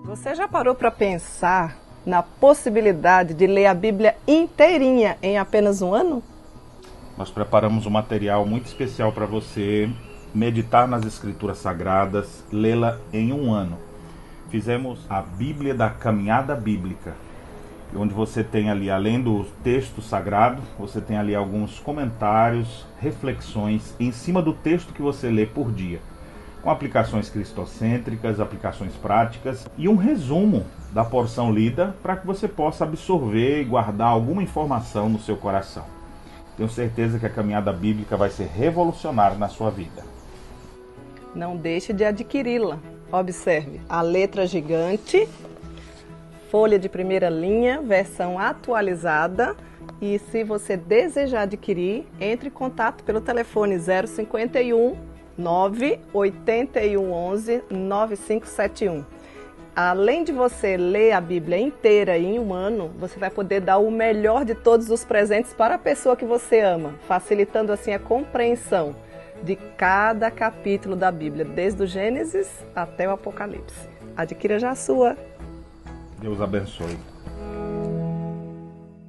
Você já parou para pensar na possibilidade de ler a Bíblia inteirinha em apenas um ano? Nós preparamos um material muito especial para você meditar nas Escrituras Sagradas, lê-la em um ano. Fizemos a Bíblia da Caminhada Bíblica, onde você tem ali, além do texto sagrado, você tem ali alguns comentários, reflexões em cima do texto que você lê por dia, com aplicações cristocêntricas, aplicações práticas e um resumo da porção lida para que você possa absorver e guardar alguma informação no seu coração. Tenho certeza que a caminhada bíblica vai ser revolucionária na sua vida. Não deixe de adquiri-la. Observe a letra gigante, folha de primeira linha, versão atualizada. E se você desejar adquirir, entre em contato pelo telefone 051 981 11 9571. Além de você ler a Bíblia inteira em um ano, você vai poder dar o melhor de todos os presentes para a pessoa que você ama, facilitando assim a compreensão de cada capítulo da Bíblia, desde o Gênesis até o Apocalipse. Adquira já a sua. Deus abençoe.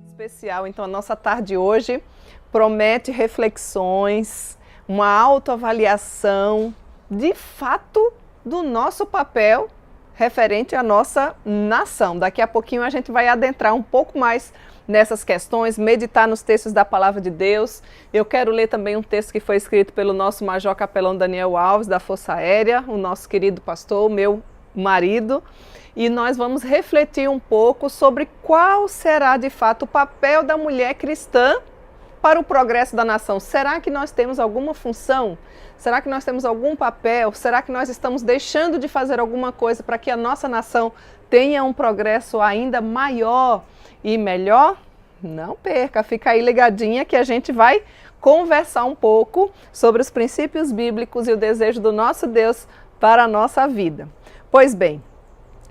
Especial, então, a nossa tarde hoje promete reflexões, uma autoavaliação, de fato, do nosso papel referente à nossa nação. Daqui a pouquinho a gente vai adentrar um pouco mais nessas questões, meditar nos textos da Palavra de Deus. Eu quero ler também um texto que foi escrito pelo nosso Major Capelão Daniel Alves, da Força Aérea, o nosso querido pastor, meu marido, e nós vamos refletir um pouco sobre qual será de fato o papel da mulher cristã para o progresso da nação. Será que nós temos alguma função? Será que nós temos algum papel? Será que nós estamos deixando de fazer alguma coisa para que a nossa nação tenha um progresso ainda maior e melhor? Não perca, fica aí ligadinha que a gente vai conversar um pouco sobre os princípios bíblicos e o desejo do nosso Deus para a nossa vida. Pois bem,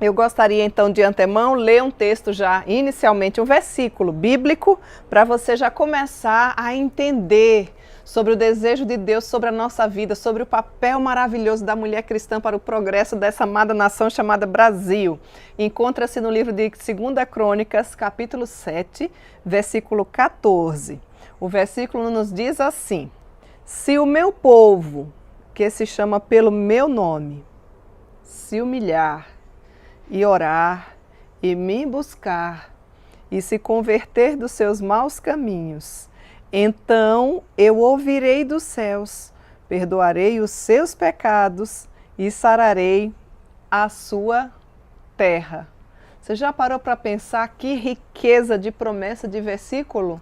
eu gostaria então de antemão ler um texto já, inicialmente um versículo bíblico, para você já começar a entender sobre o desejo de Deus sobre a nossa vida, sobre o papel maravilhoso da mulher cristã para o progresso dessa amada nação chamada Brasil. Encontra-se no livro de 2 Crônicas, capítulo 7, versículo 14. O versículo nos diz assim: se o meu povo, que se chama pelo meu nome, se humilhar e orar, e me buscar, e se converter dos seus maus caminhos, então eu ouvirei dos céus, perdoarei os seus pecados e sararei a sua terra. Você já parou para pensar que riqueza de promessa de versículo?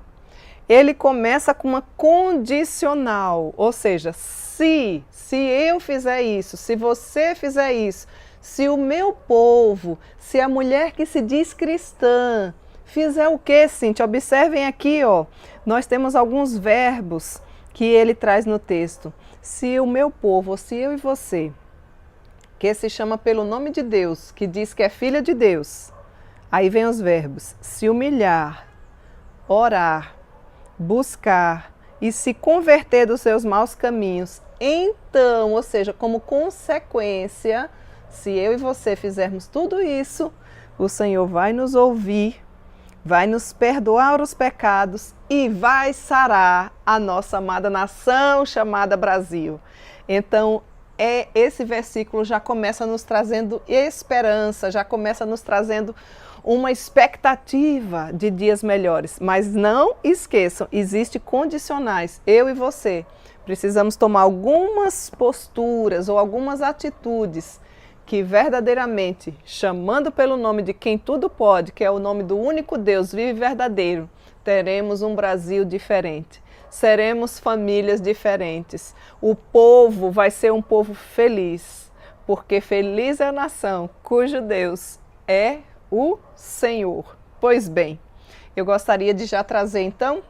Ele começa com uma condicional, ou seja, se eu fizer isso, se você fizer isso, se o meu povo, se a mulher que se diz cristã, fizer o quê, Cíntia? Observem aqui, ó, nós temos alguns verbos que ele traz no texto. Se o meu povo, ou se eu e você, que se chama pelo nome de Deus, que diz que é filha de Deus, aí vem os verbos: se humilhar, orar, buscar e se converter dos seus maus caminhos, então, ou seja, como consequência, se eu e você fizermos tudo isso, o Senhor vai nos ouvir, vai nos perdoar os pecados e vai sarar a nossa amada nação chamada Brasil. Então, esse versículo já começa nos trazendo esperança, já começa nos trazendo uma expectativa de dias melhores. Mas não esqueçam, existem condicionais. Eu e você precisamos tomar algumas posturas ou algumas atitudes que verdadeiramente, chamando pelo nome de quem tudo pode, que é o nome do único Deus vivo e verdadeiro, teremos um Brasil diferente. Seremos famílias diferentes. O povo vai ser um povo feliz, porque feliz é a nação cujo Deus é o Senhor. Pois bem, eu gostaria de já trazer então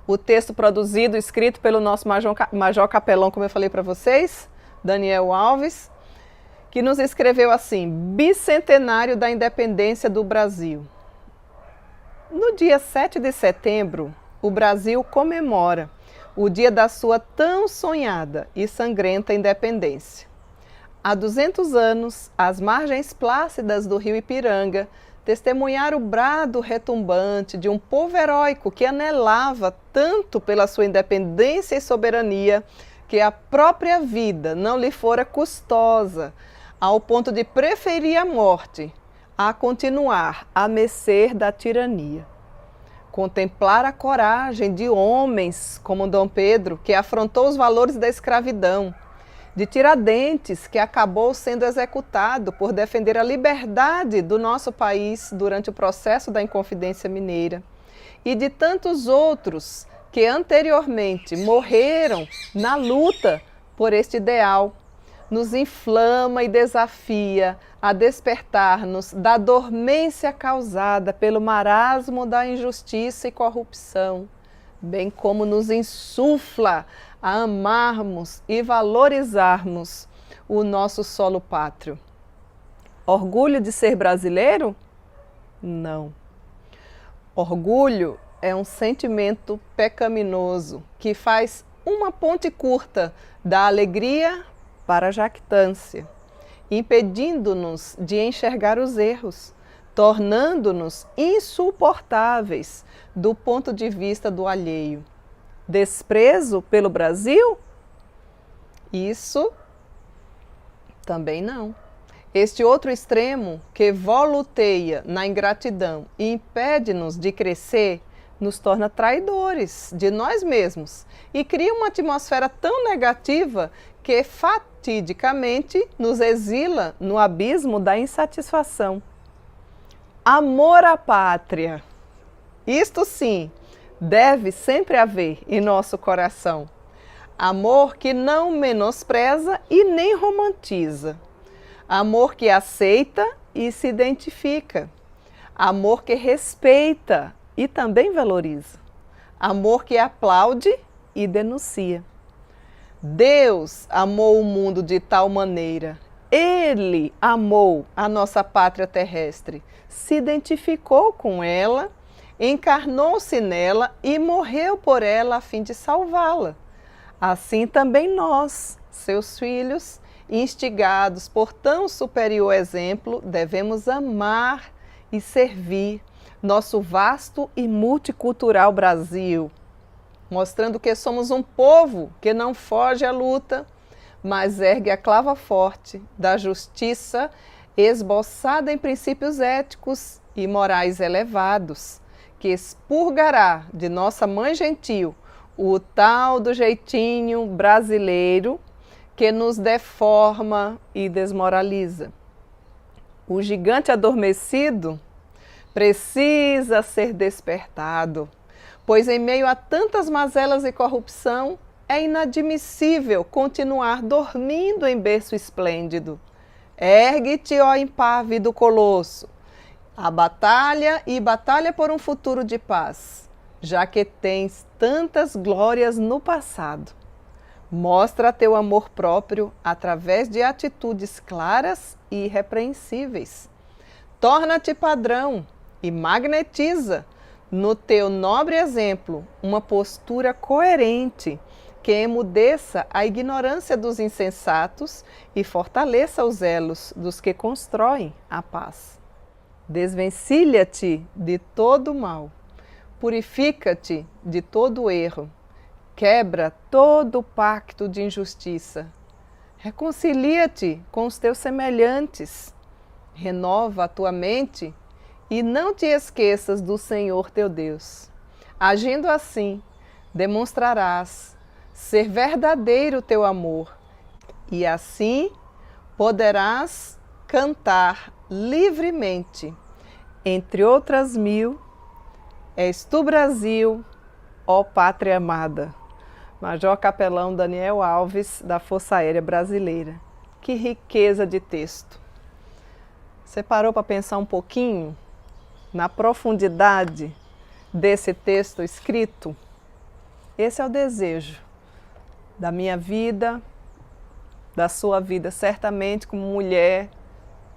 o texto produzido, escrito pelo nosso Major Capelão, como eu falei para vocês, Daniel Alves, que nos escreveu assim: Bicentenário da Independência do Brasil. No dia 7 de setembro, o Brasil comemora o dia da sua tão sonhada e sangrenta independência. há 200 anos, às margens plácidas do rio Ipiranga, testemunhar o brado retumbante de um povo heróico que anelava tanto pela sua independência e soberania que a própria vida não lhe fora custosa, ao ponto de preferir a morte a continuar à mercê da tirania. Contemplar a coragem de homens como Dom Pedro, que afrontou os valores da escravidão, de Tiradentes, que acabou sendo executado por defender a liberdade do nosso país durante o processo da Inconfidência Mineira, e de tantos outros que anteriormente morreram na luta por este ideal, nos inflama e desafia a despertar-nos da dormência causada pelo marasmo da injustiça e corrupção, bem como nos insufla a amarmos e valorizarmos o nosso solo pátrio. Orgulho de ser brasileiro? Não. Orgulho é um sentimento pecaminoso que faz uma ponte curta da alegria para a jactância, impedindo-nos de enxergar os erros, tornando-nos insuportáveis do ponto de vista do alheio. Desprezo pelo Brasil? Isso também não. Este outro extremo que voluteia na ingratidão e impede-nos de crescer, nos torna traidores de nós mesmos e cria uma atmosfera tão negativa que fatidicamente nos exila no abismo da insatisfação. Amor à pátria. Isto sim, deve sempre haver em nosso coração. Amor que não menospreza e nem romantiza. Amor que aceita e se identifica. Amor que respeita e também valoriza. Amor que aplaude e denuncia. Deus amou o mundo de tal maneira. Ele amou a nossa pátria terrestre, se identificou com ela, encarnou-se nela e morreu por ela a fim de salvá-la. Assim também nós, seus filhos, instigados por tão superior exemplo, devemos amar e servir nosso vasto e multicultural Brasil, mostrando que somos um povo que não foge à luta, mas ergue a clava forte da justiça esboçada em princípios éticos e morais elevados, que expurgará de nossa mãe gentil o tal do jeitinho brasileiro que nos deforma e desmoraliza. O gigante adormecido precisa ser despertado, pois em meio a tantas mazelas e corrupção, é inadmissível continuar dormindo em berço esplêndido. Ergue-te, ó impávido colosso, a batalha e batalha por um futuro de paz, já que tens tantas glórias no passado. Mostra teu amor próprio através de atitudes claras e irrepreensíveis. Torna-te padrão e magnetiza no teu nobre exemplo uma postura coerente que emudeça a ignorância dos insensatos e fortaleça os elos dos que constroem a paz. Desvencilha-te de todo o mal, purifica-te de todo o erro, quebra todo o pacto de injustiça, reconcilia-te com os teus semelhantes, renova a tua mente e não te esqueças do Senhor teu Deus. Agindo assim, demonstrarás ser verdadeiro o teu amor e assim poderás cantar livremente, entre outras mil, és tu Brasil, ó pátria amada. Major Capelão Daniel Alves, da Força Aérea Brasileira. Que riqueza de texto! Você parou para pensar um pouquinho na profundidade desse texto escrito? Esse é o desejo da minha vida, da sua vida, certamente como mulher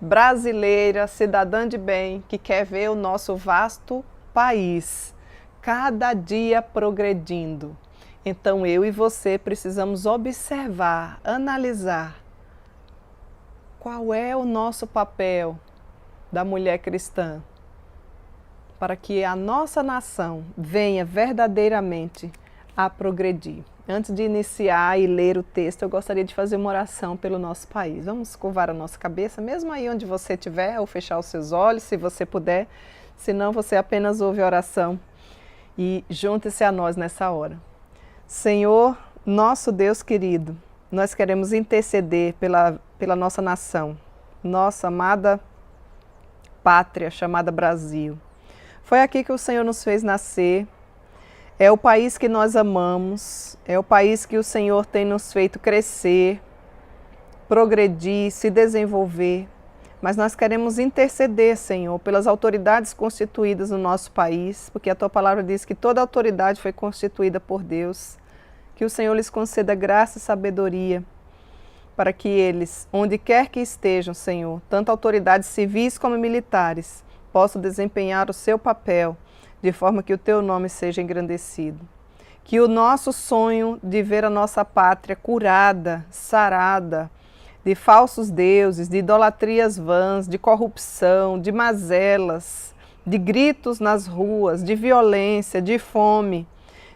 brasileira, cidadã de bem, que quer ver o nosso vasto país cada dia progredindo. Então eu e você precisamos observar, analisar qual é o nosso papel da mulher cristã para que a nossa nação venha verdadeiramente a progredir. Antes de iniciar e ler o texto, eu gostaria de fazer uma oração pelo nosso país. Vamos curvar a nossa cabeça, mesmo aí onde você estiver, ou fechar os seus olhos, se você puder. Se não, você apenas ouve a oração e junte-se a nós nessa hora. Senhor, nosso Deus querido, nós queremos interceder pela nossa nação, nossa amada pátria chamada Brasil. Foi aqui que o Senhor nos fez nascer, é o país que nós amamos, é o país que o Senhor tem nos feito crescer, progredir, se desenvolver. Mas nós queremos interceder, Senhor, pelas autoridades constituídas no nosso país, porque a Tua palavra diz que toda autoridade foi constituída por Deus. Que o Senhor lhes conceda graça e sabedoria, para que eles, onde quer que estejam, Senhor, tanto autoridades civis como militares, possam desempenhar o seu papel, de forma que o Teu nome seja engrandecido. Que o nosso sonho de ver a nossa pátria curada, sarada, de falsos deuses, de idolatrias vãs, de corrupção, de mazelas, de gritos nas ruas, de violência, de fome,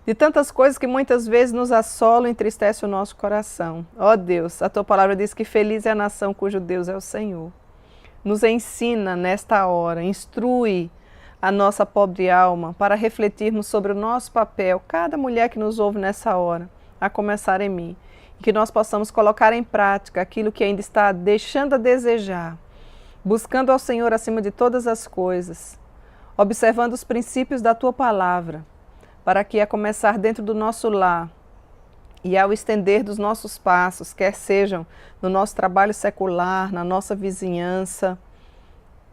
de tantas coisas que muitas vezes nos assolam e entristecem o nosso coração. Ó Deus, a Tua palavra diz que feliz é a nação cujo Deus é o Senhor. Nos ensina nesta hora, instrui a nossa pobre alma para refletirmos sobre o nosso papel, cada mulher que nos ouve nessa hora, a começar em mim. E que nós possamos colocar em prática aquilo que ainda está deixando a desejar, buscando ao Senhor acima de todas as coisas, observando os princípios da Tua palavra, para que a começar dentro do nosso lar e ao estender dos nossos passos, quer sejam no nosso trabalho secular, na nossa vizinhança,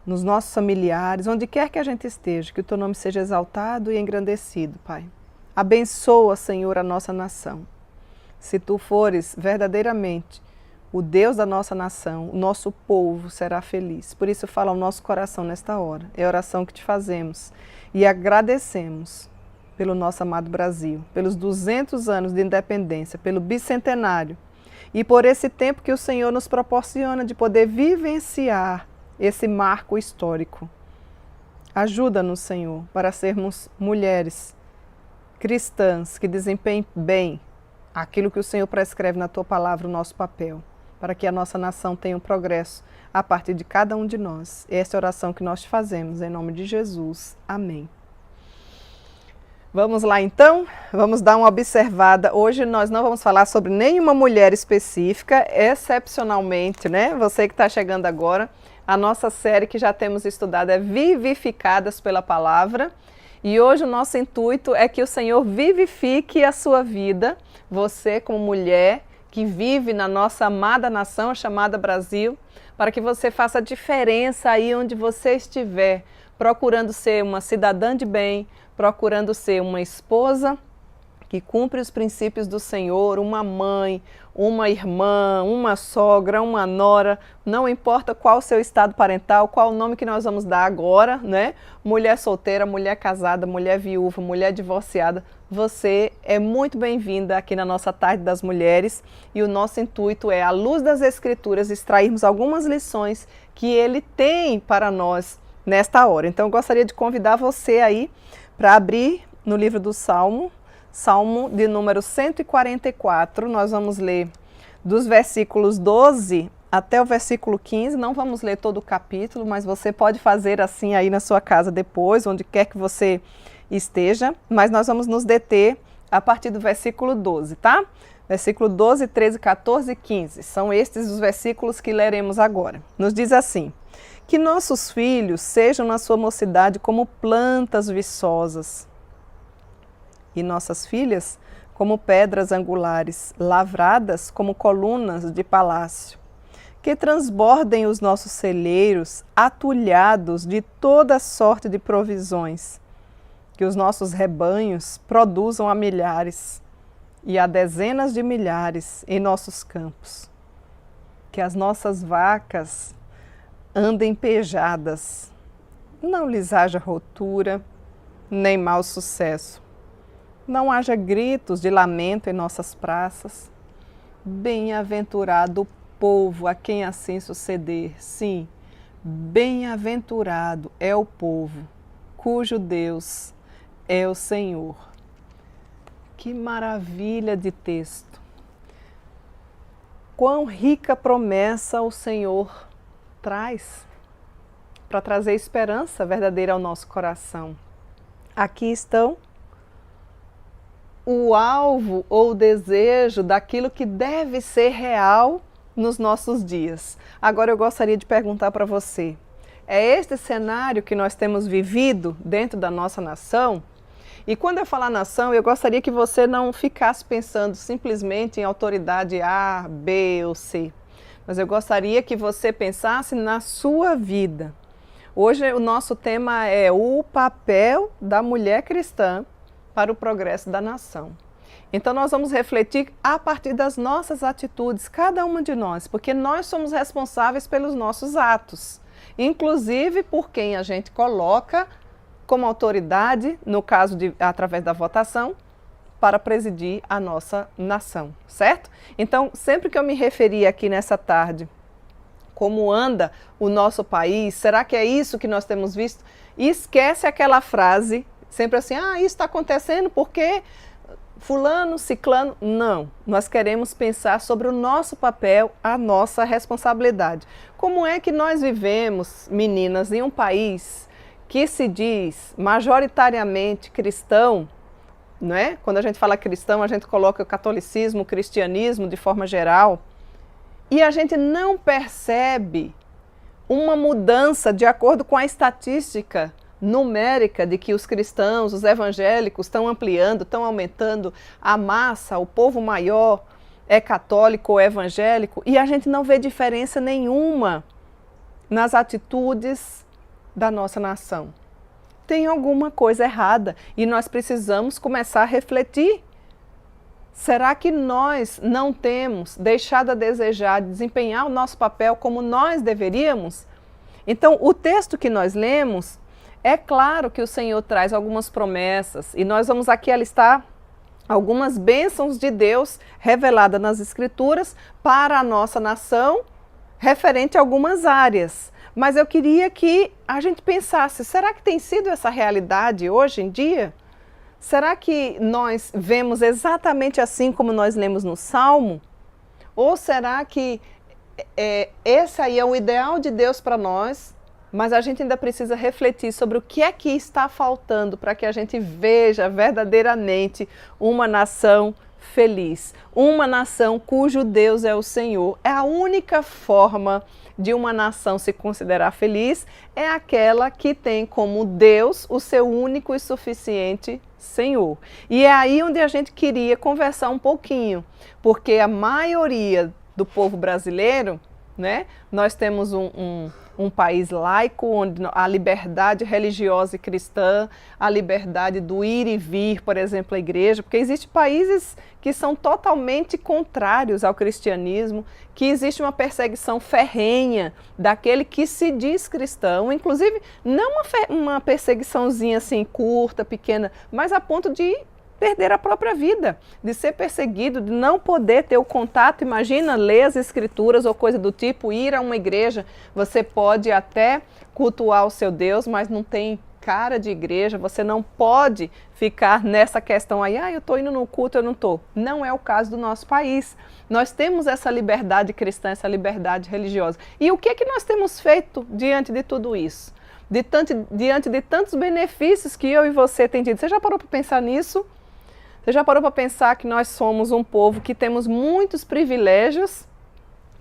nos nossos familiares, onde quer que a gente esteja, que o Teu nome seja exaltado e engrandecido, Pai. Abençoa, Senhor, a nossa nação. Se Tu fores verdadeiramente o Deus da nossa nação, o nosso povo será feliz. Por isso fala ao nosso coração nesta hora. É a oração que Te fazemos e agradecemos pelo nosso amado Brasil, pelos 200 anos de independência, pelo bicentenário e por esse tempo que o Senhor nos proporciona de poder vivenciar esse marco histórico. Ajuda-nos, Senhor, para sermos mulheres cristãs que desempenhem bem aquilo que o Senhor prescreve na Tua palavra, o nosso papel, para que a nossa nação tenha um progresso a partir de cada um de nós. Essa é a oração que nós te fazemos, em nome de Jesus. Amém. Vamos lá então, vamos dar uma observada. Hoje nós não vamos falar sobre nenhuma mulher específica, excepcionalmente, né? Você que está chegando agora, a nossa série que já temos estudado é Vivificadas pela Palavra. E hoje o nosso intuito é que o Senhor vivifique a sua vida, você como mulher que vive na nossa amada nação chamada Brasil, para que você faça a diferença aí onde você estiver, procurando ser uma cidadã de bem, procurando ser uma esposa que cumpre os princípios do Senhor, uma mãe, uma irmã, uma sogra, uma nora, não importa qual o seu estado parental, qual o nome que nós vamos dar agora, né? Mulher solteira, mulher casada, mulher viúva, mulher divorciada, você é muito bem-vinda aqui na nossa Tarde das Mulheres e o nosso intuito é, à luz das Escrituras, extrairmos algumas lições que Ele tem para nós nesta hora. Então eu gostaria de convidar você aí para abrir no livro do Salmo de número 144, nós vamos ler dos versículos 12 até o versículo 15, não vamos ler todo o capítulo, mas você pode fazer assim aí na sua casa depois, onde quer que você esteja, mas nós vamos nos deter a partir do versículo 12, tá? Versículo 12, 13, 14 e 15, são estes os versículos que leremos agora. Nos diz assim: que nossos filhos sejam na sua mocidade como plantas viçosas, e nossas filhas como pedras angulares, lavradas como colunas de palácio. Que transbordem os nossos celeiros, atulhados de toda sorte de provisões. Que os nossos rebanhos produzam a milhares e a dezenas de milhares em nossos campos. Que as nossas vacas andem pejadas, não lhes haja rotura, nem mau sucesso. Não haja gritos de lamento em nossas praças. Bem-aventurado o povo a quem assim suceder. Sim, bem-aventurado é o povo cujo Deus é o Senhor. Que maravilha de texto! Quão rica promessa o Senhor traz para trazer esperança verdadeira ao nosso coração. Aqui estão o alvo ou o desejo daquilo que deve ser real nos nossos dias. Agora eu gostaria de perguntar para você, é este cenário que nós temos vivido dentro da nossa nação? E quando eu falar nação, eu gostaria que você não ficasse pensando simplesmente em autoridade A, B ou C, mas eu gostaria que você pensasse na sua vida. Hoje o nosso tema é o papel da mulher cristã para o progresso da nação. Então nós vamos refletir a partir das nossas atitudes, cada uma de nós, porque nós somos responsáveis pelos nossos atos, inclusive por quem a gente coloca como autoridade, no caso através da votação, para presidir a nossa nação, certo? Então, sempre que eu me referi aqui nessa tarde, como anda o nosso país, será que é isso que nós temos visto? E esquece aquela frase, sempre assim, isso está acontecendo porque fulano, ciclano. Não, nós queremos pensar sobre o nosso papel, a nossa responsabilidade. Como é que nós vivemos, meninas, em um país que se diz majoritariamente cristão, não é? Quando a gente fala cristão, a gente coloca o catolicismo, o cristianismo de forma geral, e a gente não percebe uma mudança de acordo com a estatística numérica de que os cristãos, os evangélicos estão ampliando, estão aumentando a massa, o povo maior é católico ou evangélico, e a gente não vê diferença nenhuma nas atitudes da nossa nação. Tem alguma coisa errada e nós precisamos começar a refletir. Será que nós não temos deixado a desejar desempenhar o nosso papel como nós deveríamos? Então, o texto que nós lemos, é claro que o Senhor traz algumas promessas e nós vamos aqui alistar algumas bênçãos de Deus reveladas nas Escrituras para a nossa nação, referente a algumas áreas. Mas eu queria que a gente pensasse, será que tem sido essa realidade hoje em dia? Será que nós vemos exatamente assim como nós lemos no Salmo? Ou será que esse aí é o ideal de Deus para nós, mas a gente ainda precisa refletir sobre o que é que está faltando para que a gente veja verdadeiramente uma nação feliz, uma nação cujo Deus é o Senhor. É a única forma de uma nação se considerar feliz, é aquela que tem como Deus o seu único e suficiente Senhor. E é aí onde a gente queria conversar um pouquinho, porque a maioria do povo brasileiro, né, nós temos um país laico, onde a liberdade religiosa e cristã, a liberdade do ir e vir, por exemplo, à igreja, porque existem países que são totalmente contrários ao cristianismo, que existe uma perseguição ferrenha daquele que se diz cristão, inclusive não uma perseguiçãozinha assim curta, pequena, mas a ponto de perder a própria vida, de ser perseguido, de não poder ter o contato. Imagina ler as escrituras ou coisa do tipo, ir a uma igreja, você pode até cultuar o seu Deus, mas não tem cara de igreja, você não pode ficar nessa questão aí, eu estou indo no culto, eu não estou. Não é o caso do nosso país. Nós temos essa liberdade cristã, essa liberdade religiosa. E o que é que nós temos feito diante de tudo isso? Diante de tantos benefícios que eu e você tem tido. Você já parou para pensar nisso? Você já parou para pensar que nós somos um povo que temos muitos privilégios,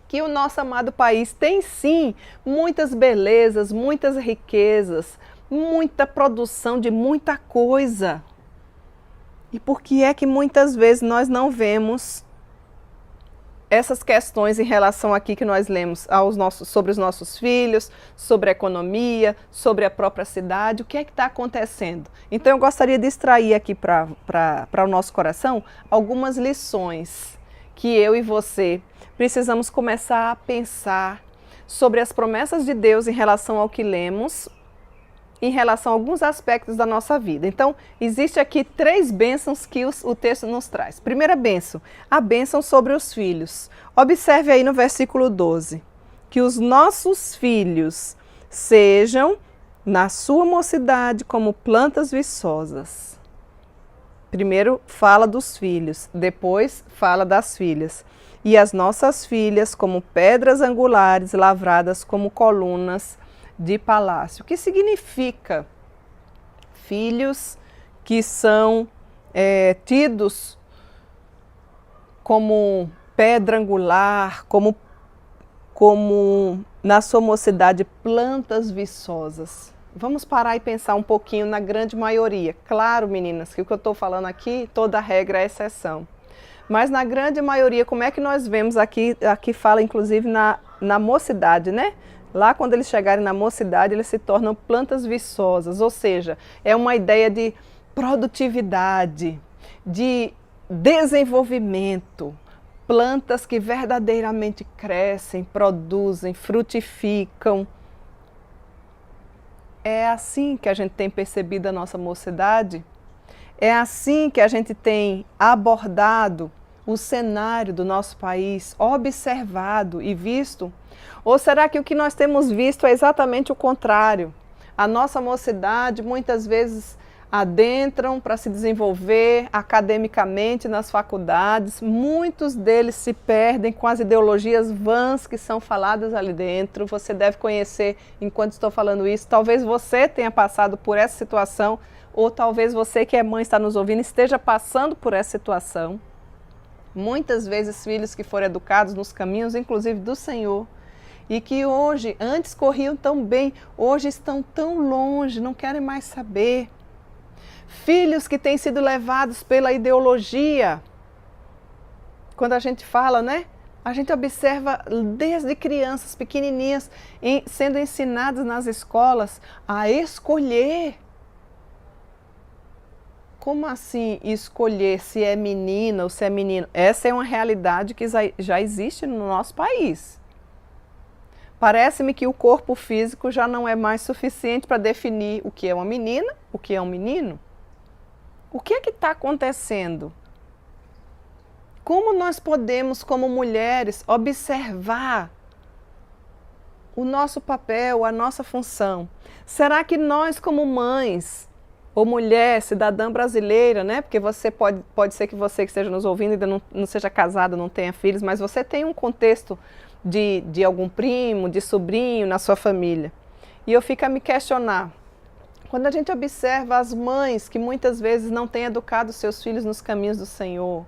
que o nosso amado país tem sim muitas belezas, muitas riquezas, muita produção de muita coisa. E por que é que muitas vezes nós não vemos essas questões em relação aqui que nós lemos sobre os nossos filhos, sobre a economia, sobre a própria cidade, o que é que está acontecendo? Então eu gostaria de extrair aqui para o nosso coração algumas lições que eu e você precisamos começar a pensar sobre as promessas de Deus em relação ao que lemos em relação a alguns aspectos da nossa vida. Então, existe aqui 3 bênçãos que o texto nos traz. Primeira bênção, a bênção sobre os filhos. Observe aí no versículo 12, que os nossos filhos sejam, na sua mocidade, como plantas viçosas. Primeiro fala dos filhos, depois fala das filhas. E as nossas filhas como pedras angulares lavradas como colunas de palácio. O que significa filhos que são tidos como pedra angular, como na sua mocidade plantas viçosas? Vamos parar e pensar um pouquinho na grande maioria. Claro, meninas, que o que eu estou falando aqui, toda regra é exceção. Mas na grande maioria, como é que nós vemos aqui fala inclusive na mocidade, né? Lá quando eles chegarem na mocidade, eles se tornam plantas viçosas, ou seja, é uma ideia de produtividade, de desenvolvimento, plantas que verdadeiramente crescem, produzem, frutificam. É assim que a gente tem percebido a nossa mocidade? É assim que a gente tem abordado o cenário do nosso país, observado e visto? Ou será que o que nós temos visto é exatamente o contrário? A nossa mocidade muitas vezes adentram para se desenvolver academicamente nas faculdades, muitos deles se perdem com as ideologias vãs que são faladas ali dentro. Você deve conhecer, enquanto estou falando isso, talvez você tenha passado por essa situação, ou talvez você que é mãe, está nos ouvindo, esteja passando por essa situação. Muitas vezes filhos que foram educados nos caminhos, inclusive do Senhor, e que hoje, antes corriam tão bem, hoje estão tão longe, não querem mais saber. Filhos que têm sido levados pela ideologia. Quando a gente fala, né? A gente observa desde crianças pequenininhas sendo ensinadas nas escolas a escolher. Como assim escolher se é menina ou se é menino? Essa é uma realidade que já existe no nosso país. Parece-me que o corpo físico já não é mais suficiente para definir o que é uma menina, o que é um menino. O que é que está acontecendo? Como nós podemos, como mulheres, observar o nosso papel, a nossa função? Será que nós, como mães, ou mulher, cidadã brasileira, né? Porque você pode ser que você que esteja nos ouvindo ainda não seja casada, não tenha filhos, mas você tem um contexto de algum primo, de sobrinho na sua família. E eu fico a me questionar. Quando a gente observa as mães que muitas vezes não têm educado seus filhos nos caminhos do Senhor,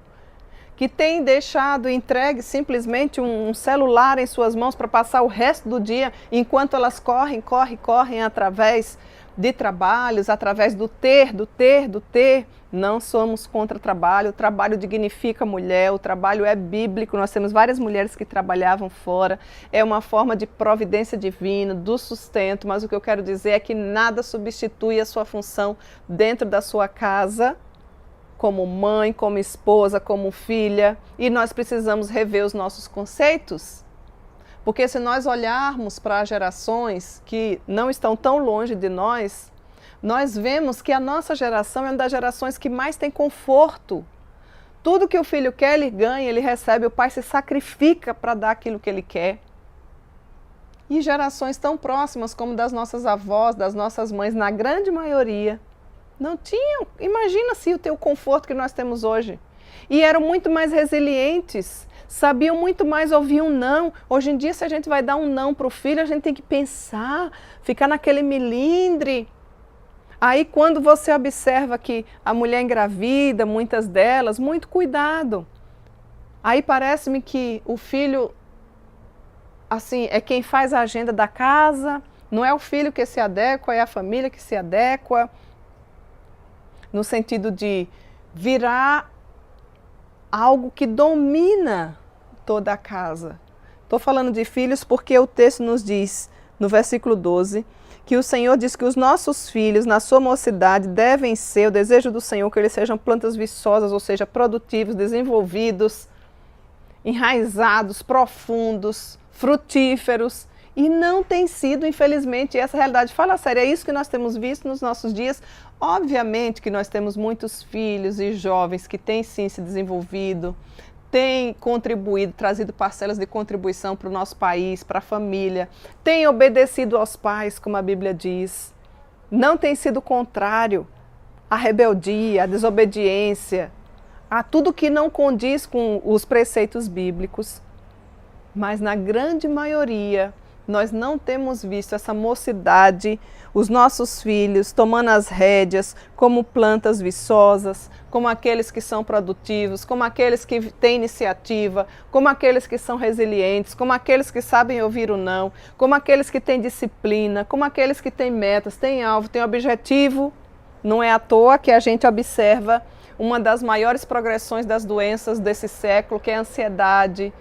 que têm deixado entregue simplesmente um celular em suas mãos para passar o resto do dia, enquanto elas correm através de trabalhos, através do ter. Não somos contra o trabalho dignifica a mulher, o trabalho é bíblico, nós temos várias mulheres que trabalhavam fora, é uma forma de providência divina, do sustento, mas o que eu quero dizer é que nada substitui a sua função dentro da sua casa, como mãe, como esposa, como filha, e nós precisamos rever os nossos conceitos. Porque se nós olharmos para gerações que não estão tão longe de nós vemos que a nossa geração é uma das gerações que mais tem conforto. Tudo que o filho quer, ele ganha, ele recebe, o pai se sacrifica para dar aquilo que ele quer. E gerações tão próximas como das nossas avós, das nossas mães, na grande maioria, não tinham. Imagina se o teu conforto que nós temos hoje. E eram muito mais resilientes, sabiam muito mais ouvir um não. Hoje em dia, se a gente vai dar um não para o filho, a gente tem que pensar, ficar naquele melindre. Aí quando você observa que a mulher engravida, muitas delas, muito cuidado. Aí parece-me que o filho, assim, é quem faz a agenda da casa, não é o filho que se adequa, é a família que se adequa, no sentido de virar algo que domina toda a casa. Estou falando de filhos porque o texto nos diz, no versículo 12, que o Senhor diz que os nossos filhos, na sua mocidade, devem ser, o desejo do Senhor, que eles sejam plantas viçosas, ou seja, produtivos, desenvolvidos, enraizados, profundos, frutíferos. E não tem sido, infelizmente, essa realidade. Fala sério, é isso que nós temos visto nos nossos dias. Obviamente que nós temos muitos filhos e jovens que têm sim se desenvolvido, têm contribuído, trazido parcelas de contribuição para o nosso país, para a família, têm obedecido aos pais, como a Bíblia diz. Não tem sido contrário à rebeldia, à desobediência, a tudo que não condiz com os preceitos bíblicos. Mas na grande maioria, nós não temos visto essa mocidade, os nossos filhos tomando as rédeas como plantas viçosas, como aqueles que são produtivos, como aqueles que têm iniciativa, como aqueles que são resilientes, como aqueles que sabem ouvir o não, como aqueles que têm disciplina, como aqueles que têm metas, têm alvo, têm objetivo. Não é à toa que a gente observa uma das maiores progressões das doenças desse século, que é a ansiedade,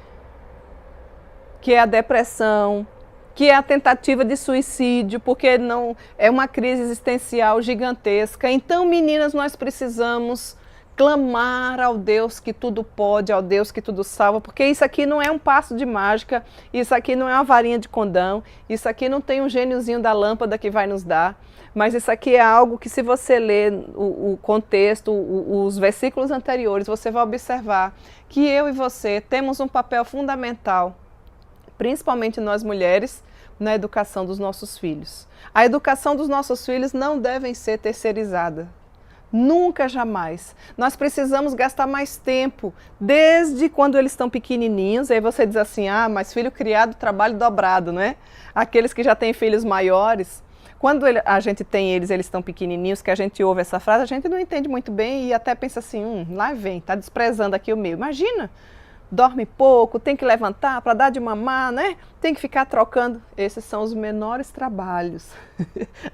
que é a depressão, que é a tentativa de suicídio, porque não é uma crise existencial gigantesca. Então, meninas, nós precisamos clamar ao Deus que tudo pode, ao Deus que tudo salva, porque isso aqui não é um passo de mágica, isso aqui não é uma varinha de condão, isso aqui não tem um gêniozinho da lâmpada que vai nos dar, mas isso aqui é algo que, se você ler o contexto, os versículos anteriores, você vai observar que eu e você temos um papel fundamental, principalmente nós mulheres, na educação dos nossos filhos. A educação dos nossos filhos não deve ser terceirizada. Nunca, jamais. Nós precisamos gastar mais tempo, desde quando eles estão pequenininhos. Aí você diz assim, mas filho criado, trabalho dobrado, né? Aqueles que já têm filhos maiores, quando a gente tem eles estão pequenininhos, que a gente ouve essa frase, a gente não entende muito bem e até pensa assim, lá vem, tá desprezando aqui o meu. Imagina! Dorme pouco, tem que levantar para dar de mamar, né? Tem que ficar trocando. Esses são os menores trabalhos.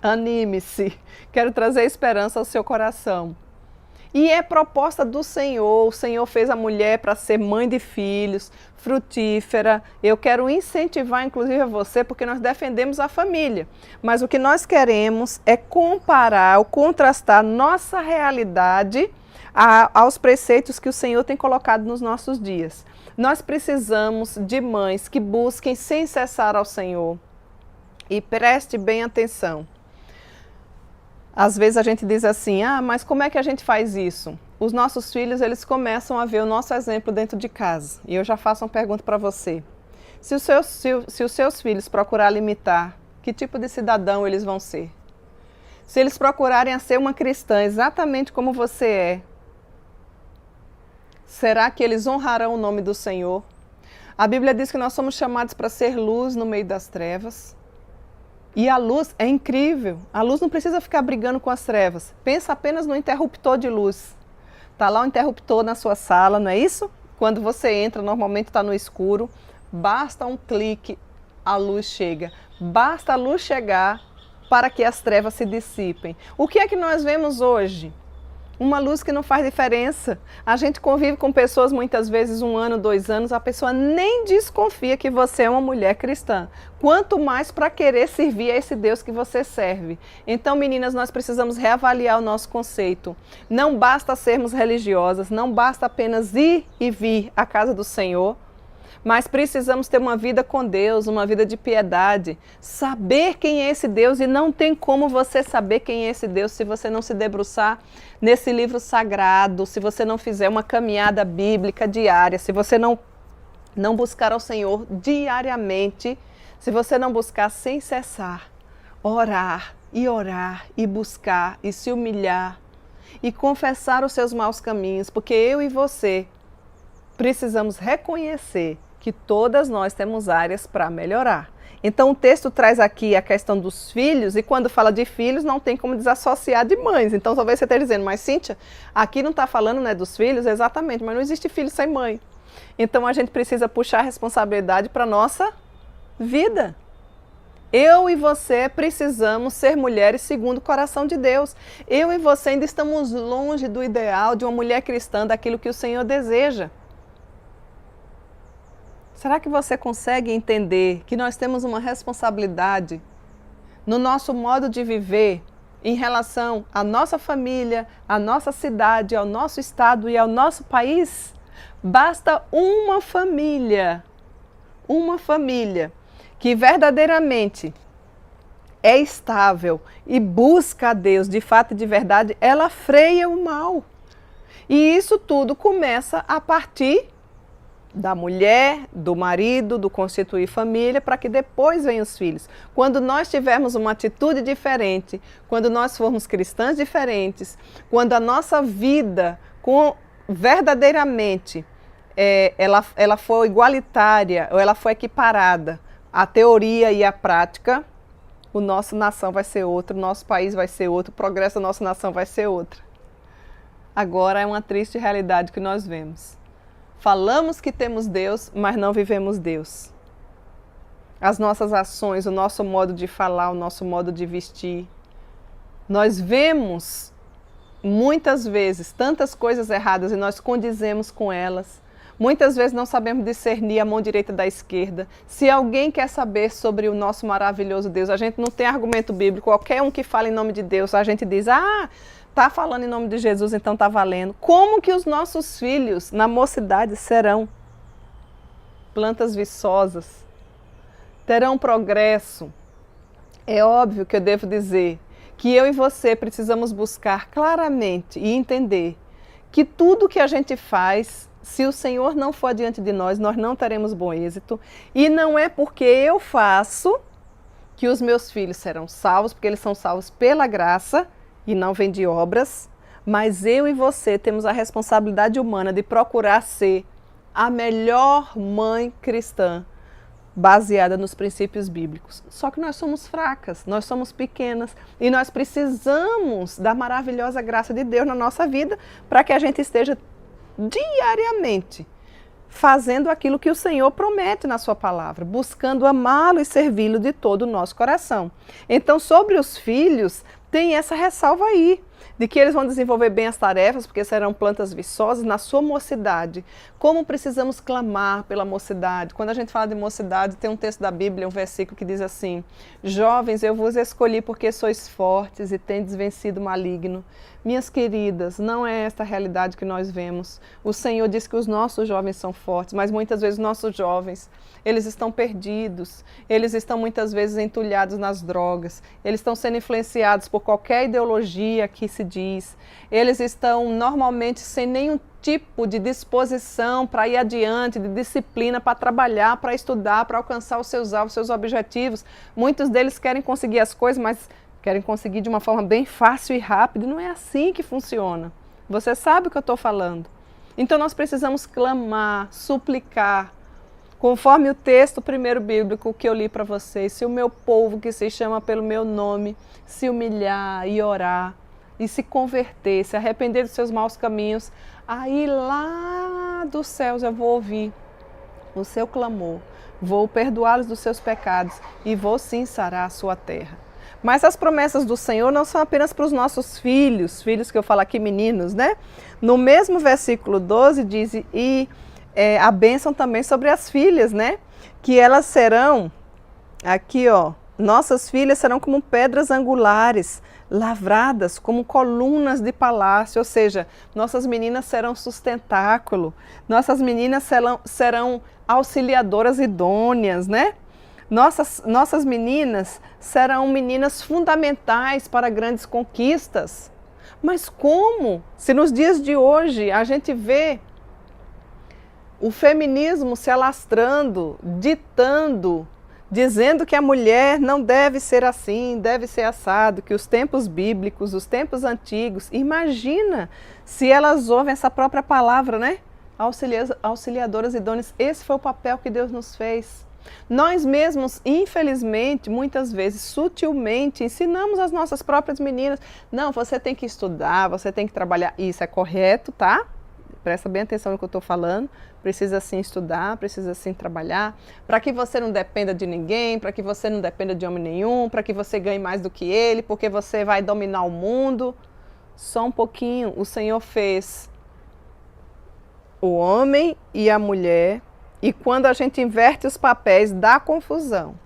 Anime-se. Quero trazer esperança ao seu coração. E é proposta do Senhor. O Senhor fez a mulher para ser mãe de filhos, frutífera. Eu quero incentivar, inclusive, a você, porque nós defendemos a família. Mas o que nós queremos é comparar, ou contrastar nossa realidade aos preceitos que o Senhor tem colocado nos nossos dias. Nós precisamos de mães que busquem sem cessar ao Senhor. E preste bem atenção. Às vezes a gente diz assim, mas como é que a gente faz isso? Os nossos filhos, eles começam a ver o nosso exemplo dentro de casa. E eu já faço uma pergunta para você. Se os seus filhos procurarem imitar, que tipo de cidadão eles vão ser? Se eles procurarem a ser uma cristã exatamente como você é, será que eles honrarão o nome do Senhor? A Bíblia diz que nós somos chamados para ser luz no meio das trevas. E a luz é incrível. A luz não precisa ficar brigando com as trevas. Pensa apenas no interruptor de luz. Está lá o interruptor na sua sala, não é isso? Quando você entra, normalmente está no escuro. Basta um clique, a luz chega. Basta a luz chegar para que as trevas se dissipem. O que é que nós vemos hoje? Uma luz que não faz diferença. A gente convive com pessoas muitas vezes 1 ano, 2 anos, a pessoa nem desconfia que você é uma mulher cristã. Quanto mais para querer servir a esse Deus que você serve. Então, meninas, nós precisamos reavaliar o nosso conceito. Não basta sermos religiosas, não basta apenas ir e vir à casa do Senhor, mas precisamos ter uma vida com Deus, uma vida de piedade, saber quem é esse Deus, e não tem como você saber quem é esse Deus se você não se debruçar nesse livro sagrado, se você não fizer uma caminhada bíblica diária, se você não buscar ao Senhor diariamente, se você não buscar sem cessar, orar e buscar e se humilhar e confessar os seus maus caminhos, porque eu e você precisamos reconhecer que todas nós temos áreas para melhorar. Então o texto traz aqui a questão dos filhos, e quando fala de filhos não tem como desassociar de mães. Então talvez você esteja dizendo, mas Cíntia, aqui não está falando, né, dos filhos? Exatamente, mas não existe filho sem mãe. Então a gente precisa puxar a responsabilidade para a nossa vida. Eu e você precisamos ser mulheres segundo o coração de Deus. Eu e você ainda estamos longe do ideal de uma mulher cristã, daquilo que o Senhor deseja. Será que você consegue entender que nós temos uma responsabilidade no nosso modo de viver em relação à nossa família, à nossa cidade, ao nosso estado e ao nosso país? Basta uma família que verdadeiramente é estável e busca a Deus de fato e de verdade, ela freia o mal. E isso tudo começa a partir da mulher, do marido, do constituir família, para que depois venham os filhos. Quando nós tivermos uma atitude diferente, quando nós formos cristãs diferentes, quando a nossa vida verdadeiramente ela for igualitária, ou ela for equiparada à teoria e à prática, a nossa nação vai ser outra, o nosso país vai ser outro, o progresso da nossa nação vai ser outro. Agora é uma triste realidade que nós vemos. Falamos que temos Deus, mas não vivemos Deus. As nossas ações, o nosso modo de falar, o nosso modo de vestir. Nós vemos, muitas vezes, tantas coisas erradas e nós condizemos com elas. Muitas vezes não sabemos discernir a mão direita da esquerda. Se alguém quer saber sobre o nosso maravilhoso Deus, a gente não tem argumento bíblico. Qualquer um que fala em nome de Deus, a gente diz, está falando em nome de Jesus, então está valendo. Como que os nossos filhos, na mocidade, serão plantas viçosas? Terão progresso? É óbvio que eu devo dizer que eu e você precisamos buscar claramente e entender que tudo que a gente faz, se o Senhor não for adiante de nós, nós não teremos bom êxito. E não é porque eu faço que os meus filhos serão salvos, porque eles são salvos pela graça, e não vem de obras, mas eu e você temos a responsabilidade humana de procurar ser a melhor mãe cristã, baseada nos princípios bíblicos. Só que nós somos fracas, nós somos pequenas e nós precisamos da maravilhosa graça de Deus na nossa vida para que a gente esteja diariamente fazendo aquilo que o Senhor promete na sua palavra, buscando amá-lo e servi-lo de todo o nosso coração. Então, sobre os filhos, tem essa ressalva aí, de que eles vão desenvolver bem as tarefas, porque serão plantas viçosas na sua mocidade. Como precisamos clamar pela mocidade? Quando a gente fala de mocidade, tem um texto da Bíblia, um versículo que diz assim: jovens, eu vos escolhi porque sois fortes e tendes vencido o maligno. Minhas queridas, não é esta a realidade que nós vemos. O Senhor diz que os nossos jovens são fortes, mas muitas vezes os nossos jovens, eles estão perdidos, eles estão muitas vezes entulhados nas drogas, eles estão sendo influenciados por qualquer ideologia que se diz, eles estão normalmente sem nenhum tipo de disposição para ir adiante, de disciplina para trabalhar, para estudar, para alcançar os seus alvos, seus objetivos. Muitos deles querem conseguir as coisas, mas querem conseguir de uma forma bem fácil e rápida, e não é assim que funciona. Você sabe o que eu estou falando. Então nós precisamos clamar, suplicar, conforme o texto primeiro bíblico que eu li para vocês: se o meu povo que se chama pelo meu nome se humilhar e orar e se converter, se arrepender dos seus maus caminhos, aí lá dos céus eu vou ouvir o seu clamor, vou perdoá-los dos seus pecados e vou sim sarar a sua terra. Mas as promessas do Senhor não são apenas para os nossos filhos, filhos que eu falo aqui, meninos, né? No mesmo versículo 12 diz, a bênção também sobre as filhas, né? Que elas serão, aqui ó, nossas filhas serão como pedras angulares, lavradas como colunas de palácio, ou seja, nossas meninas serão sustentáculo, nossas meninas serão auxiliadoras idôneas, né? Nossas meninas serão meninas fundamentais para grandes conquistas. Mas como? Se nos dias de hoje a gente vê o feminismo se alastrando, ditando, dizendo que a mulher não deve ser assim, deve ser assado, que os tempos bíblicos, os tempos antigos, imagina se elas ouvem essa própria palavra, né? Auxiliadoras idôneas, esse foi o papel que Deus nos fez. Nós mesmos, infelizmente, muitas vezes, sutilmente, ensinamos as nossas próprias meninas: não, você tem que estudar, você tem que trabalhar. Isso é correto, tá? Presta bem atenção no que eu estou falando. Precisa sim estudar, precisa sim trabalhar, para que você não dependa de ninguém, para que você não dependa de homem nenhum, para que você ganhe mais do que ele, porque você vai dominar o mundo. Só um pouquinho, o Senhor fez o homem e a mulher, e quando a gente inverte os papéis, dá confusão.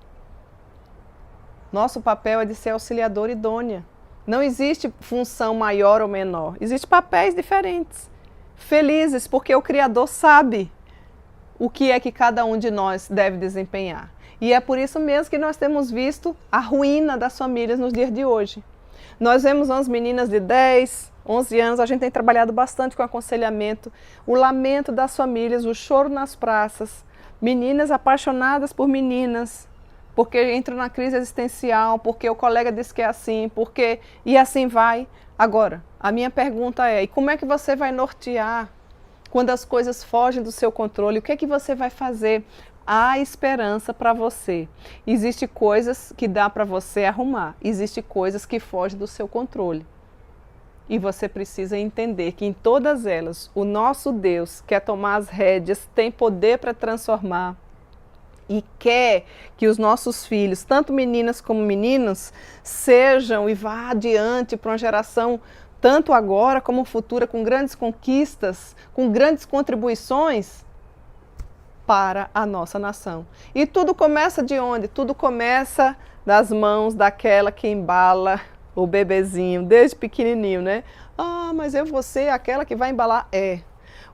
Nosso papel é de ser auxiliadora idônea. Não existe função maior ou menor, existem papéis diferentes. Felizes, porque o Criador sabe o que é que cada um de nós deve desempenhar. E é por isso mesmo que nós temos visto a ruína das famílias nos dias de hoje. Nós vemos umas meninas de 10, 11 anos, a gente tem trabalhado bastante com aconselhamento, o lamento das famílias, o choro nas praças, meninas apaixonadas por meninas, porque entram na crise existencial, porque o colega disse que é assim, porque e assim vai. Agora, a minha pergunta é, e como é que você vai nortear quando as coisas fogem do seu controle? O que é que você vai fazer? Há esperança para você. Existem coisas que dá para você arrumar, existem coisas que fogem do seu controle. E você precisa entender que em todas elas, o nosso Deus quer tomar as rédeas, tem poder para transformar e quer que os nossos filhos, tanto meninas como meninos, sejam e vá adiante para uma geração, tanto agora como futura, com grandes conquistas, com grandes contribuições para a nossa nação. E tudo começa de onde? Tudo começa das mãos daquela que embala o bebezinho, desde pequenininho, né? Ah, mas eu vou ser aquela que vai embalar.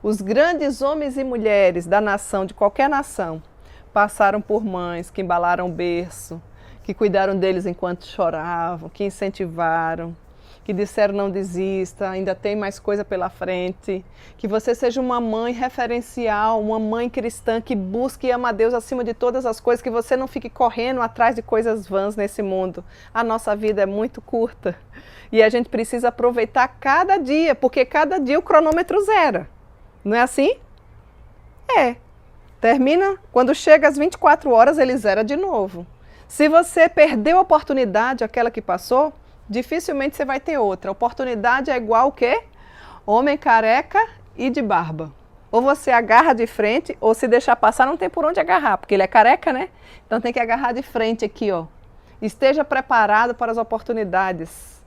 Os grandes homens e mulheres da nação, de qualquer nação, passaram por mães que embalaram o berço, que cuidaram deles enquanto choravam, que incentivaram, que disseram não desista, ainda tem mais coisa pela frente, que você seja uma mãe referencial, uma mãe cristã que busque e ama a Deus acima de todas as coisas, que você não fique correndo atrás de coisas vãs nesse mundo. A nossa vida é muito curta e a gente precisa aproveitar cada dia, porque cada dia o cronômetro zera, não é assim? Termina, quando chega às 24 horas ele zera de novo. Se você perdeu a oportunidade, aquela que passou, dificilmente você vai ter outra. A oportunidade é igual o quê? Homem careca e de barba. Ou você agarra de frente, ou se deixar passar não tem por onde agarrar, porque ele é careca, né? Então tem que agarrar de frente aqui, ó. Esteja preparado para as oportunidades.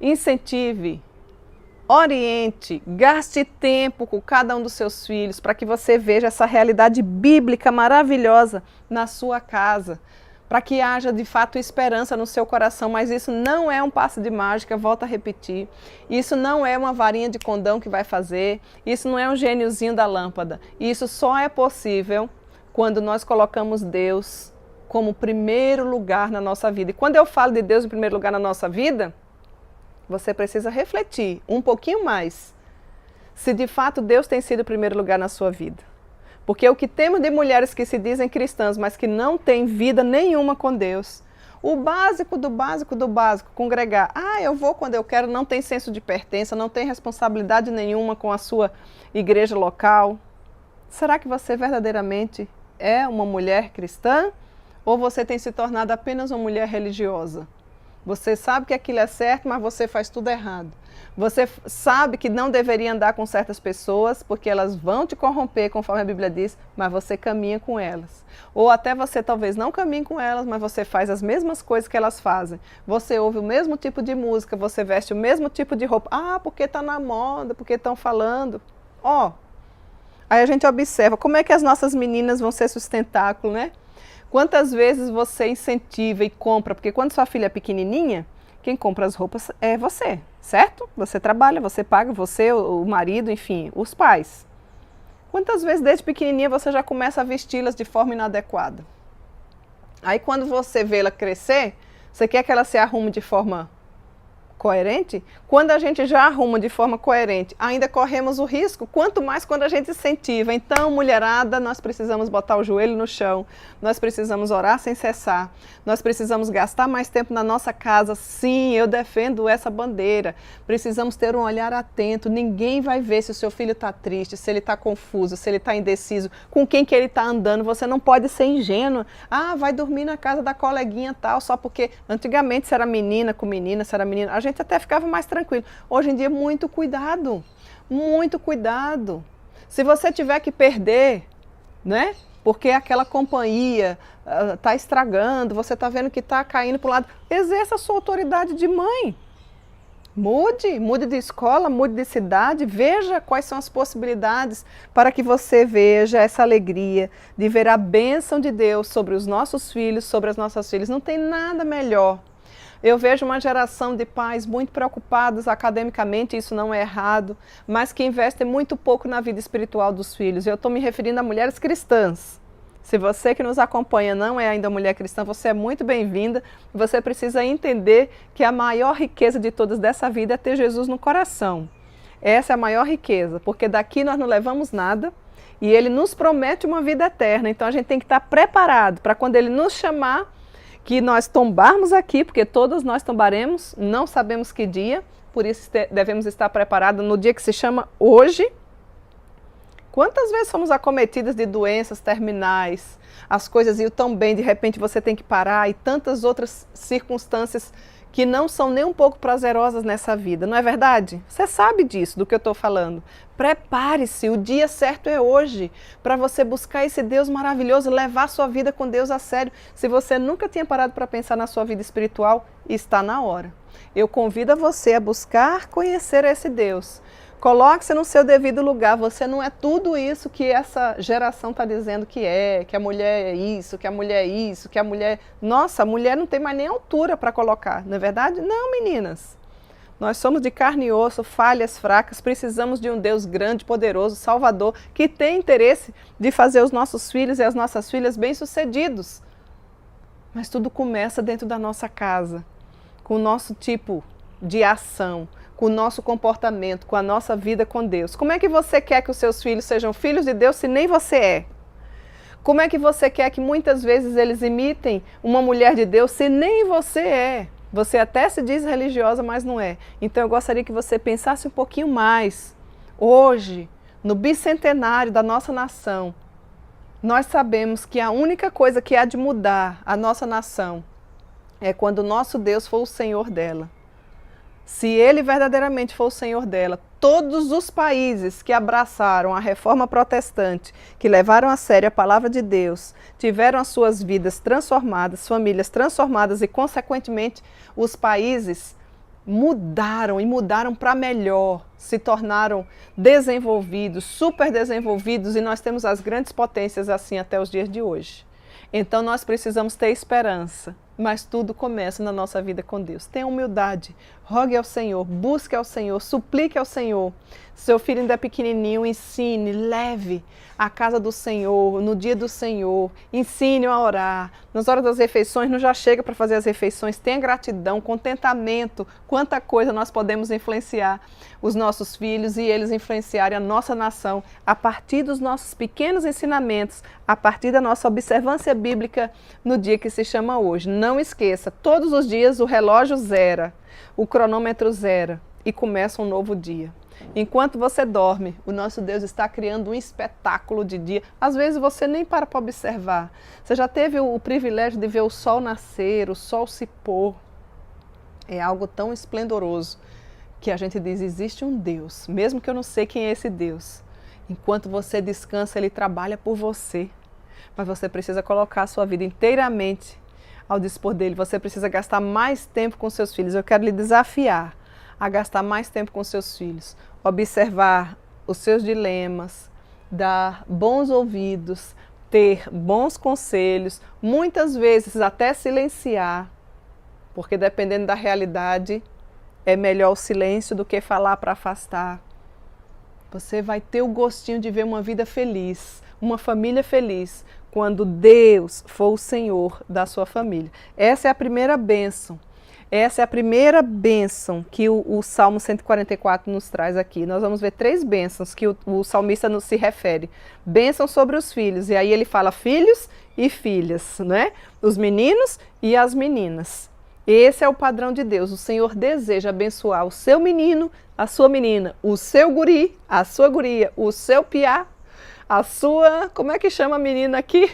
Incentive, oriente, gaste tempo com cada um dos seus filhos para que você veja essa realidade bíblica maravilhosa na sua casa, para que haja de fato esperança no seu coração, mas isso não é um passe de mágica, volto a repetir, isso não é uma varinha de condão que vai fazer, isso não é um gêniozinho da lâmpada, isso só é possível quando nós colocamos Deus como primeiro lugar na nossa vida. E quando eu falo de Deus em primeiro lugar na nossa vida, você precisa refletir um pouquinho mais se de fato Deus tem sido o primeiro lugar na sua vida. Porque o que temos de mulheres que se dizem cristãs, mas que não têm vida nenhuma com Deus, o básico do básico do básico, congregar, eu vou quando eu quero, não tem senso de pertença, não tem responsabilidade nenhuma com a sua igreja local. Será que você verdadeiramente é uma mulher cristã? Ou você tem se tornado apenas uma mulher religiosa? Você sabe que aquilo é certo, mas você faz tudo errado. Você sabe que não deveria andar com certas pessoas, porque elas vão te corromper, conforme a Bíblia diz, mas você caminha com elas. Ou até você talvez não caminhe com elas, mas você faz as mesmas coisas que elas fazem. Você ouve o mesmo tipo de música, você veste o mesmo tipo de roupa. Porque está na moda, porque estão falando. Aí a gente observa como é que as nossas meninas vão ser sustentáculo, né? Quantas vezes você incentiva e compra, porque quando sua filha é pequenininha, quem compra as roupas é você, certo? Você trabalha, você paga, você, o marido, enfim, os pais. Quantas vezes desde pequenininha você já começa a vesti-las de forma inadequada? Aí quando você vê ela crescer, você quer que ela se arrume de forma coerente? Quando a gente já arruma de forma coerente, ainda corremos o risco, quanto mais quando a gente incentiva. Então, mulherada, nós precisamos botar o joelho no chão, nós precisamos orar sem cessar, nós precisamos gastar mais tempo na nossa casa. Sim, eu defendo essa bandeira. Precisamos ter um olhar atento. Ninguém vai ver se o seu filho está triste, se ele está confuso, se ele está indeciso, com quem que ele está andando. Você não pode ser ingênua. Vai dormir na casa da coleguinha tal, só porque antigamente se era menina com menina, se era menina, a gente até ficava mais tranquilo. Hoje em dia, muito cuidado, muito cuidado. Se você tiver que perder, né? Porque aquela companhia está estragando, você está vendo que está caindo para o lado, exerça a sua autoridade de mãe. Mude de escola, mude de cidade, veja quais são as possibilidades para que você veja essa alegria de ver a bênção de Deus sobre os nossos filhos, sobre as nossas filhas. Não tem nada melhor. Eu vejo uma geração de pais muito preocupados academicamente, isso não é errado, mas que investem muito pouco na vida espiritual dos filhos. Eu estou me referindo a mulheres cristãs. Se você que nos acompanha não é ainda mulher cristã, você é muito bem-vinda. Você precisa entender que a maior riqueza de todas dessa vida é ter Jesus no coração. Essa é a maior riqueza, porque daqui nós não levamos nada e Ele nos promete uma vida eterna. Então a gente tem que estar preparado para quando Ele nos chamar, que nós tombarmos aqui, porque todos nós tombaremos, não sabemos que dia, por isso devemos estar preparados no dia que se chama hoje. Quantas vezes somos acometidas de doenças terminais, as coisas iam tão bem, de repente você tem que parar, e tantas outras circunstâncias que não são nem um pouco prazerosas nessa vida, não é verdade? Você sabe disso, do que eu estou falando. Prepare-se, o dia certo é hoje, para você buscar esse Deus maravilhoso, levar sua vida com Deus a sério. Se você nunca tinha parado para pensar na sua vida espiritual, está na hora. Eu convido a você a buscar conhecer esse Deus. Coloque-se no seu devido lugar, você não é tudo isso que essa geração está dizendo que a mulher é isso, que a mulher é isso, que a mulher... Nossa, a mulher não tem mais nem altura para colocar, não é verdade? Não, meninas. Nós somos de carne e osso, falhas, fracas, precisamos de um Deus grande, poderoso, salvador, que tem interesse de fazer os nossos filhos e as nossas filhas bem-sucedidos. Mas tudo começa dentro da nossa casa, com o nosso tipo de ação, com o nosso comportamento, com a nossa vida com Deus. Como é que você quer que os seus filhos sejam filhos de Deus se nem você é? Como é que você quer que muitas vezes eles imitem uma mulher de Deus se nem você é? Você até se diz religiosa, mas não é. Então eu gostaria que você pensasse um pouquinho mais. Hoje, no bicentenário da nossa nação, nós sabemos que a única coisa que há de mudar a nossa nação é quando o nosso Deus for o Senhor dela. Se Ele verdadeiramente for o Senhor dela, todos os países que abraçaram a reforma protestante, que levaram a sério a palavra de Deus, tiveram as suas vidas transformadas, famílias transformadas e, consequentemente, os países mudaram e mudaram para melhor, se tornaram desenvolvidos, super desenvolvidos, e nós temos as grandes potências assim até os dias de hoje. Então nós precisamos ter esperança, mas tudo começa na nossa vida com Deus. Tenha humildade, rogue ao Senhor, busque ao Senhor, suplique ao Senhor. Seu filho ainda é pequenininho, ensine, leve à casa do Senhor, no dia do Senhor, ensine-o a orar. Nas horas das refeições, não já chega para fazer as refeições, tenha gratidão, contentamento, quanta coisa nós podemos influenciar os nossos filhos e eles influenciarem a nossa nação a partir dos nossos pequenos ensinamentos, a partir da nossa observância bíblica no dia que se chama hoje. Não esqueça, todos os dias o relógio zera, o cronômetro zera e começa um novo dia. Enquanto você dorme, o nosso Deus está criando um espetáculo de dia. Às vezes você nem para observar. Você já teve o privilégio de ver o sol nascer, o sol se pôr. É algo tão esplendoroso que a gente diz, existe um Deus, mesmo que eu não sei quem é esse Deus. Enquanto você descansa, Ele trabalha por você. Mas você precisa colocar a sua vida inteiramente ao dispor dele. Você precisa gastar mais tempo com seus filhos. Eu quero lhe desafiar a gastar mais tempo com seus filhos. Observar os seus dilemas, dar bons ouvidos, ter bons conselhos, muitas vezes até silenciar, porque dependendo da realidade, é melhor o silêncio do que falar para afastar. Você vai ter o gostinho de ver uma vida feliz, uma família feliz, quando Deus for o Senhor da sua família. Essa é a primeira bênção. Essa é a primeira bênção que o Salmo 144 nos traz aqui. Nós vamos ver 3 bênçãos que o salmista nos se refere. Bênção sobre os filhos, e aí ele fala filhos e filhas, né? Os meninos e as meninas. Esse é o padrão de Deus. O Senhor deseja abençoar o seu menino, a sua menina, o seu guri, a sua guria, o seu piá, a sua... Como é que chama a menina aqui?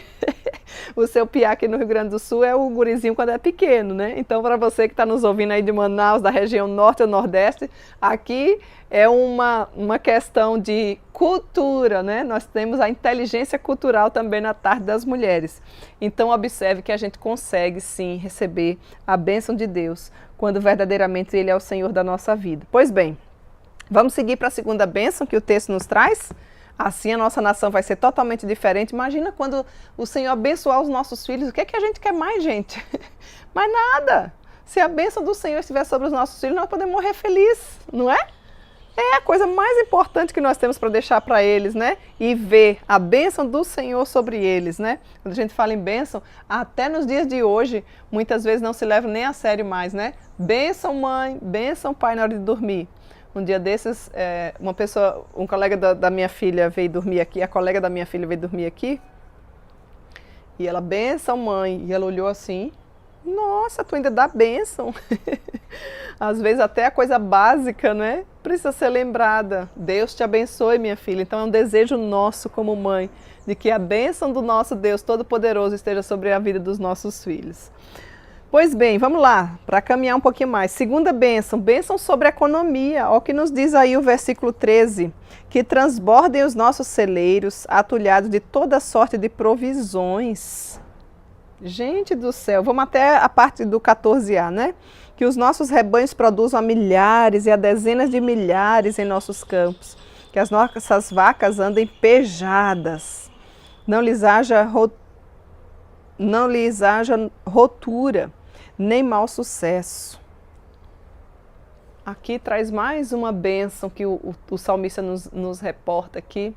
O seu piá aqui no Rio Grande do Sul é o gurizinho quando é pequeno, né? Então, para você que está nos ouvindo aí de Manaus, da região norte ou nordeste, aqui é uma questão de cultura, né? Nós temos a inteligência cultural também na tarde das mulheres. Então, observe que a gente consegue, sim, receber a bênção de Deus quando verdadeiramente Ele é o Senhor da nossa vida. Pois bem, vamos seguir para a segunda bênção que o texto nos traz? Assim a nossa nação vai ser totalmente diferente. Imagina quando o Senhor abençoar os nossos filhos. O que é que a gente quer mais, gente? Mais nada. Se a bênção do Senhor estiver sobre os nossos filhos, nós podemos morrer felizes, não é? É a coisa mais importante que nós temos para deixar para eles, né? E ver a bênção do Senhor sobre eles, né? Quando a gente fala em bênção, até nos dias de hoje, muitas vezes não se leva nem a sério mais, né? Bênção mãe, bênção pai na hora de dormir. Um dia desses, um colega da minha filha veio dormir aqui, a colega da minha filha veio dormir aqui, e ela, bênção mãe, e ela olhou assim, nossa, tu ainda dá bênção. Às vezes até a coisa básica, né? Precisa ser lembrada. Deus te abençoe, minha filha. Então é um desejo nosso como mãe, de que a bênção do nosso Deus Todo-Poderoso esteja sobre a vida dos nossos filhos. Pois bem, vamos lá, para caminhar um pouquinho mais. Segunda bênção, bênção sobre a economia. Olha o que nos diz aí o versículo 13. Que transbordem os nossos celeiros, atulhados de toda sorte de provisões. Gente do céu, vamos até a parte do 14a, né? Que os nossos rebanhos produzam a milhares e a dezenas de milhares em nossos campos. Que as nossas vacas andem pejadas. Não lhes haja rotura, nem mau sucesso. Aqui traz mais uma bênção que o salmista nos reporta aqui.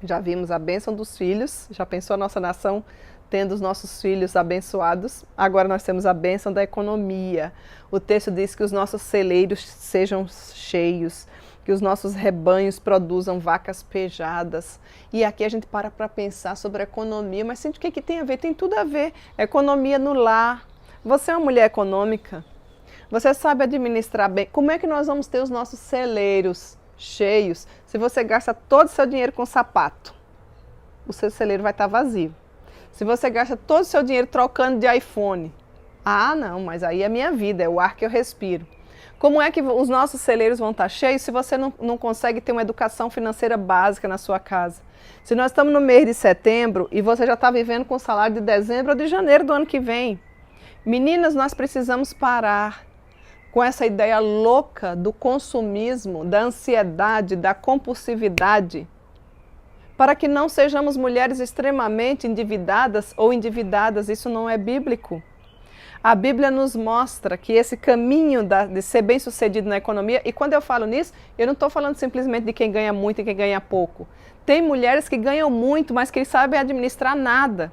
Já vimos a bênção dos filhos, já pensou a nossa nação tendo os nossos filhos abençoados. Agora nós temos a bênção da economia. O texto diz que os nossos celeiros sejam cheios, que os nossos rebanhos produzam vacas pejadas. E aqui a gente para pensar sobre a economia, mas sente o que tem a ver? Tem tudo a ver. Economia no lar. Você é uma mulher econômica? Você sabe administrar bem? Como é que nós vamos ter os nossos celeiros cheios se você gasta todo o seu dinheiro com sapato? O seu celeiro vai estar vazio. Se você gasta todo o seu dinheiro trocando de iPhone, não, mas aí é minha vida, é o ar que eu respiro. Como é que os nossos celeiros vão estar cheios se você não consegue ter uma educação financeira básica na sua casa? Se nós estamos no mês de setembro e você já está vivendo com o salário de dezembro ou de janeiro do ano que vem. Meninas, nós precisamos parar com essa ideia louca do consumismo, da ansiedade, da compulsividade, para que não sejamos mulheres extremamente endividadas ou endividadas. Isso não é bíblico. A Bíblia nos mostra que esse caminho de ser bem-sucedido na economia, e quando eu falo nisso, eu não estou falando simplesmente de quem ganha muito e quem ganha pouco. Tem mulheres que ganham muito, mas que sabem administrar nada.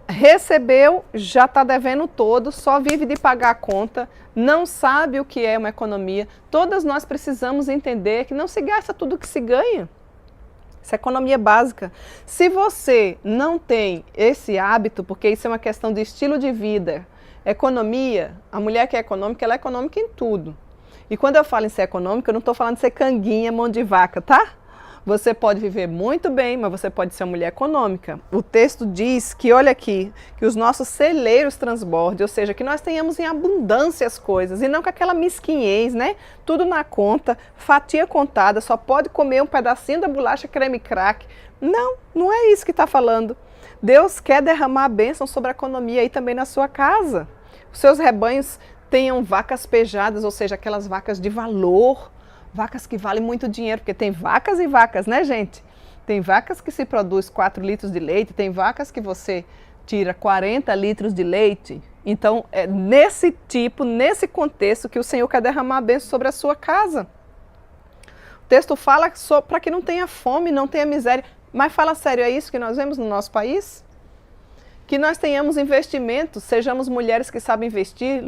Recebeu, já está devendo todo, só vive de pagar a conta, não sabe o que é uma economia. Todas nós precisamos entender que não se gasta tudo que se ganha. Isso é economia básica. Se você não tem esse hábito, porque isso é uma questão de estilo de vida, economia, a mulher que é econômica, ela é econômica em tudo. E quando eu falo em ser econômica, eu não estou falando de ser canguinha, mão de vaca, tá? Você pode viver muito bem, mas você pode ser uma mulher econômica. O texto diz que, olha aqui, que os nossos celeiros transbordem, ou seja, que nós tenhamos em abundância as coisas, e não com aquela mesquinhez, né? Tudo na conta, fatia contada, só pode comer um pedacinho da bolacha creme crack. Não, não é isso que está falando. Deus quer derramar a bênção sobre a economia aí também na sua casa. Os seus rebanhos tenham vacas pejadas, ou seja, aquelas vacas de valor, vacas que valem muito dinheiro, porque tem vacas e vacas, né, gente? Tem vacas que se produz 4 litros de leite, tem vacas que você tira 40 litros de leite. Então, é nesse contexto que o Senhor quer derramar a bênção sobre a sua casa. O texto fala para que não tenha fome, não tenha miséria. Mas fala sério, é isso que nós vemos no nosso país? Que nós tenhamos investimentos, sejamos mulheres que sabem investir,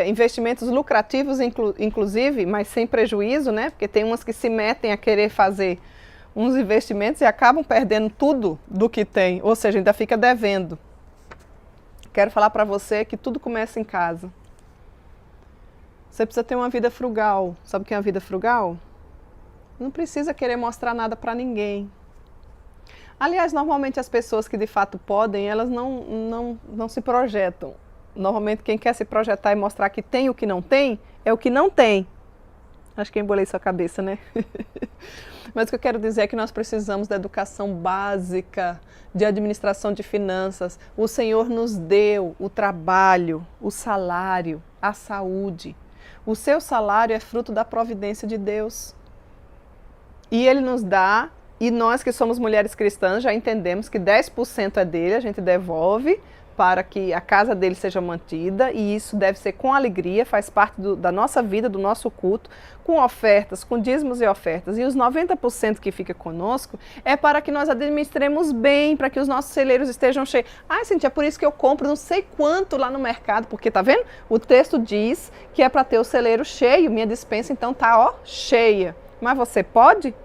investimentos lucrativos inclusive, mas sem prejuízo, né? Porque tem umas que se metem a querer fazer uns investimentos e acabam perdendo tudo do que tem, ou seja, ainda fica devendo. Quero falar para você que tudo começa em casa. Você precisa ter uma vida frugal. Sabe o que é uma vida frugal? Não precisa querer mostrar nada para ninguém. Aliás, normalmente as pessoas que de fato podem, elas não se projetam. Normalmente quem quer se projetar e mostrar que tem o que não tem, é o que não tem. Acho que embolei sua cabeça, né? Mas o que eu quero dizer é que nós precisamos da educação básica, de administração de finanças. O Senhor nos deu o trabalho, o salário, a saúde. O seu salário é fruto da providência de Deus. E Ele nos dá. E nós que somos mulheres cristãs já entendemos que 10% é dele, a gente devolve para que a casa dele seja mantida, e isso deve ser com alegria, faz parte da nossa vida, do nosso culto, com ofertas, com dízimos e ofertas. E os 90% que fica conosco é para que nós administremos bem, para que os nossos celeiros estejam cheios. Ah, Cíntia, é por isso que eu compro não sei quanto lá no mercado, porque tá vendo? O texto diz que é para ter o celeiro cheio, minha despensa então tá, ó, cheia. Mas você pode?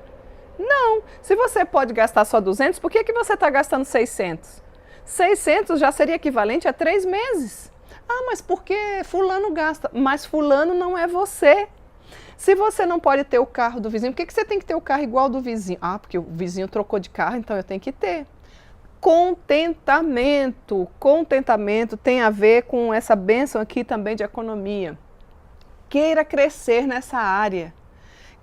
Não. Se você pode gastar só 200, por que você está gastando 600? 600 já seria equivalente a 3 meses. Ah, mas por que fulano gasta? Mas fulano não é você. Se você não pode ter o carro do vizinho, por que você tem que ter o carro igual ao do vizinho? Ah, porque o vizinho trocou de carro, então eu tenho que ter. Contentamento. Contentamento tem a ver com essa bênção aqui também de economia. Queira crescer nessa área.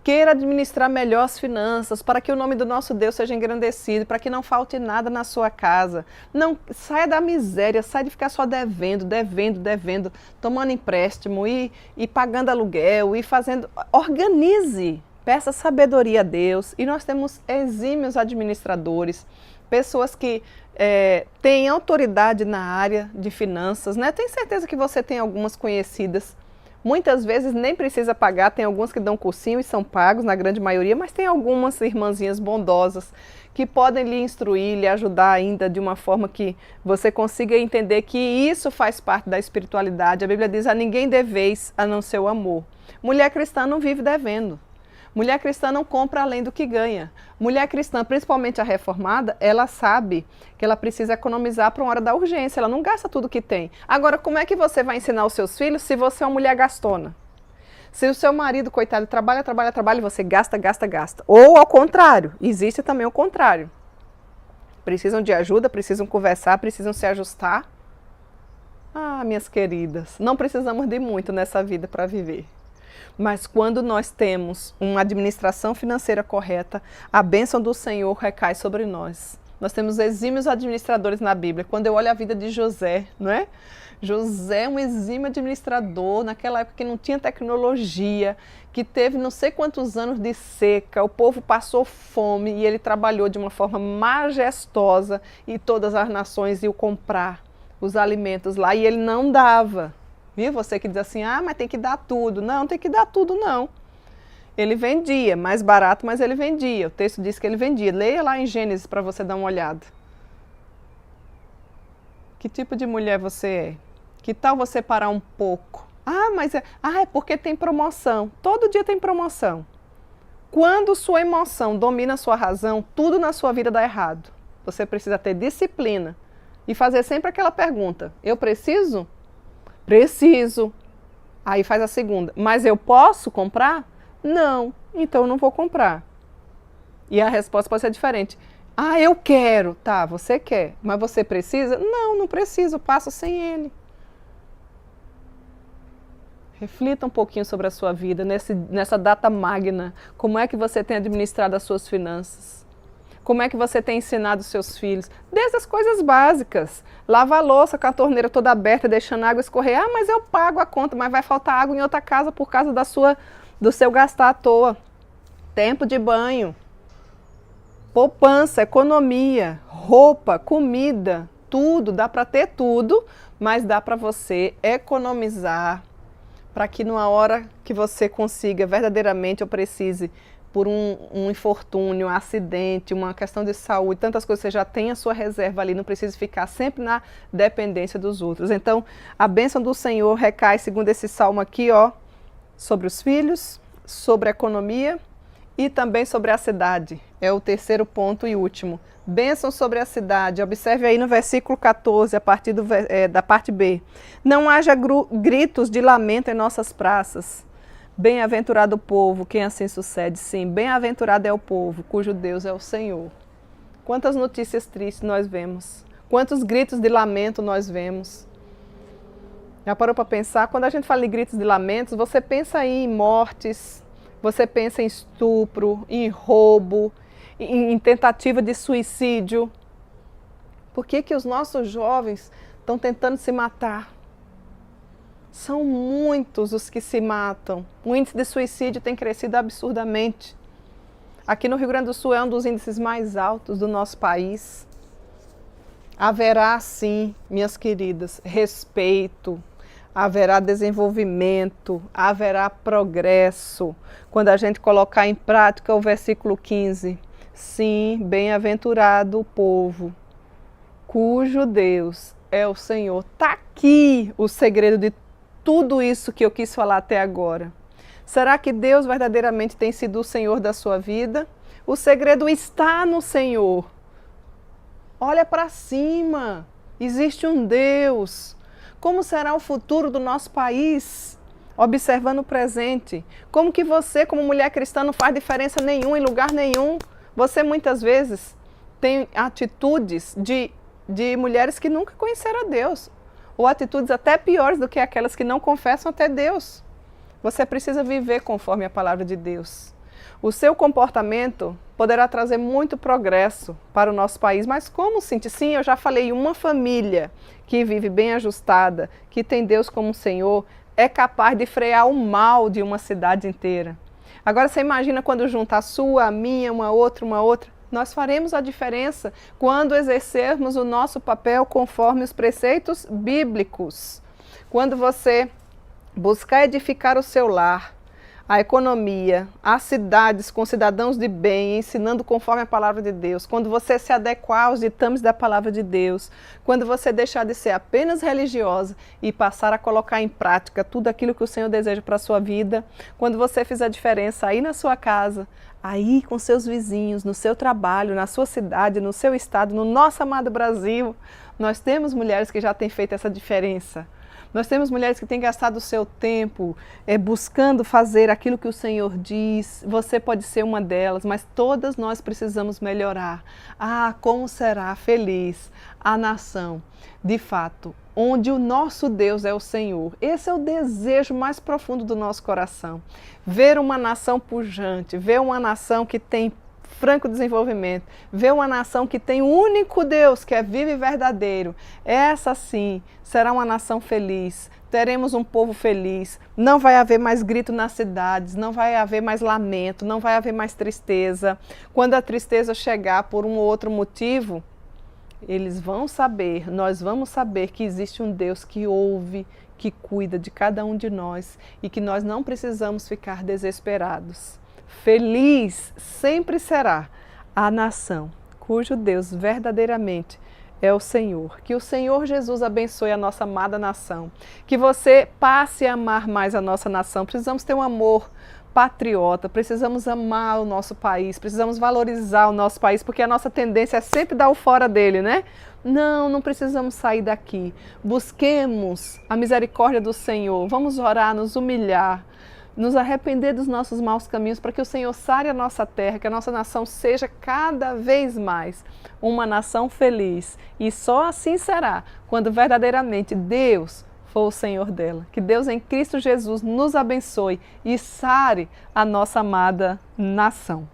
Queira administrar melhor as finanças, para que o nome do nosso Deus seja engrandecido, para que não falte nada na sua casa. Não saia da miséria, saia de ficar só devendo, tomando empréstimo e pagando aluguel e fazendo. Organize, peça sabedoria a Deus. E nós temos exímios administradores, pessoas que têm autoridade na área de finanças, né? Tenho certeza que você tem algumas conhecidas. Muitas vezes nem precisa pagar, tem alguns que dão cursinho e são pagos, na grande maioria, mas tem algumas irmãzinhas bondosas que podem lhe instruir, lhe ajudar ainda de uma forma que você consiga entender que isso faz parte da espiritualidade. A Bíblia diz, a ninguém deveis a não ser o amor. Mulher cristã não vive devendo. Mulher cristã não compra além do que ganha. Mulher cristã, principalmente a reformada, ela sabe que ela precisa economizar para uma hora da urgência, ela não gasta tudo que tem. Agora, como é que você vai ensinar os seus filhos se você é uma mulher gastona? Se o seu marido, coitado, trabalha e você gasta. Ou ao contrário, existe também o contrário. Precisam de ajuda, precisam conversar, precisam se ajustar. Ah, minhas queridas, não precisamos de muito nessa vida para viver. Mas quando nós temos uma administração financeira correta, a bênção do Senhor recai sobre nós. Nós temos exímios administradores na Bíblia. Quando eu olho a vida de José, não é? José é um exímio administrador, naquela época que não tinha tecnologia, que teve não sei quantos anos de seca, o povo passou fome e ele trabalhou de uma forma majestosa e todas as nações iam comprar os alimentos lá e ele não dava. Viu? Você que diz assim, ah, mas tem que dar tudo. Não, tem que dar tudo não. Ele vendia, mais barato, mas ele vendia. O texto diz que ele vendia. Leia lá em Gênesis para você dar uma olhada. Que tipo de mulher você é? Que tal você parar um pouco? Ah, mas é porque tem promoção. Todo dia tem promoção. Quando sua emoção domina a sua razão, tudo na sua vida dá errado. Você precisa ter disciplina e fazer sempre aquela pergunta. Eu preciso? Preciso. Aí faz a segunda. Mas eu posso comprar? Não. Então eu não vou comprar. E a resposta pode ser diferente. Ah, eu quero. Tá, você quer. Mas você precisa? Não, não preciso. Passo sem ele. Reflita um pouquinho sobre a sua vida, nessa data magna. Como é que você tem administrado as suas finanças? Como é que você tem ensinado os seus filhos? Desde as coisas básicas. Lava a louça com a torneira toda aberta, deixando a água escorrer. Ah, mas eu pago a conta, mas vai faltar água em outra casa por causa do seu gastar à toa. Tempo de banho. Poupança, economia, roupa, comida, tudo. Dá para ter tudo, mas dá para você economizar para que numa hora que você consiga verdadeiramente ou precise por um infortúnio, um acidente, uma questão de saúde, tantas coisas, você já tem a sua reserva ali, não precisa ficar sempre na dependência dos outros. Então, a bênção do Senhor recai, segundo esse salmo aqui, ó, sobre os filhos, sobre a economia e também sobre a cidade. É o terceiro ponto e último. Bênção sobre a cidade. Observe aí no versículo 14, a partir da parte B. Não haja gritos de lamento em nossas praças. Bem-aventurado o povo, quem assim sucede, sim. Bem-aventurado é o povo, cujo Deus é o Senhor. Quantas notícias tristes nós vemos. Quantos gritos de lamento nós vemos. Já parou para pensar? Quando a gente fala em gritos de lamentos, você pensa aí em mortes, você pensa em estupro, em roubo, em tentativa de suicídio. Por que os nossos jovens estão tentando se matar? São muitos os que se matam. O índice de suicídio tem crescido absurdamente. Aqui no Rio Grande do Sul é um dos índices mais altos do nosso país. Haverá sim, minhas queridas, respeito, haverá desenvolvimento, haverá progresso. Quando a gente colocar em prática o versículo 15, sim, bem-aventurado o povo, cujo Deus é o Senhor. Está aqui o segredo de tudo isso que eu quis falar até agora. Será que Deus verdadeiramente tem sido o Senhor da sua vida? O segredo está no Senhor. Olha para cima, existe um Deus. Como será o futuro do nosso país? Observando o presente. Como que você, como mulher cristã, não faz diferença nenhuma em lugar nenhum? Você muitas vezes tem atitudes de mulheres que nunca conheceram a Deus. Ou atitudes até piores do que aquelas que não confessam até Deus. Você precisa viver conforme a palavra de Deus. O seu comportamento poderá trazer muito progresso para o nosso país, mas como sentir? Sim, eu já falei, uma família que vive bem ajustada, que tem Deus como Senhor, é capaz de frear o mal de uma cidade inteira. Agora você imagina quando junta a sua, a minha, uma outra, nós faremos a diferença quando exercermos o nosso papel conforme os preceitos bíblicos. Quando você buscar edificar o seu lar, a economia, as cidades com cidadãos de bem, ensinando conforme a palavra de Deus, quando você se adequar aos ditames da palavra de Deus, quando você deixar de ser apenas religiosa e passar a colocar em prática tudo aquilo que o Senhor deseja para a sua vida, quando você fizer a diferença aí na sua casa, aí com seus vizinhos, no seu trabalho, na sua cidade, no seu estado, no nosso amado Brasil, nós temos mulheres que já têm feito essa diferença. Nós temos mulheres que têm gastado o seu tempo buscando fazer aquilo que o Senhor diz. Você pode ser uma delas, mas todas nós precisamos melhorar. Ah, como será feliz a nação, de fato, onde o nosso Deus é o Senhor. Esse é o desejo mais profundo do nosso coração. Ver uma nação pujante, ver uma nação que tem franco desenvolvimento, ver uma nação que tem o único Deus, que é vivo e verdadeiro. Essa sim será uma nação feliz, teremos um povo feliz, não vai haver mais grito nas cidades, não vai haver mais lamento, não vai haver mais tristeza. Quando a tristeza chegar por um ou outro motivo, eles vão saber, nós vamos saber que existe um Deus que ouve, que cuida de cada um de nós e que nós não precisamos ficar desesperados. Feliz sempre será a nação cujo Deus verdadeiramente é o Senhor. Que o Senhor Jesus abençoe a nossa amada nação. Que você passe a amar mais a nossa nação. Precisamos ter um amor patriota, precisamos amar o nosso país, precisamos valorizar o nosso país, porque a nossa tendência é sempre dar o fora dele, né? Não precisamos sair daqui. Busquemos a misericórdia do Senhor. Vamos orar, nos humilhar, nos arrepender dos nossos maus caminhos, para que o Senhor sare a nossa terra, que a nossa nação seja cada vez mais uma nação feliz. E só assim será quando verdadeiramente Deus for o Senhor dela. Que Deus em Cristo Jesus nos abençoe e sare a nossa amada nação.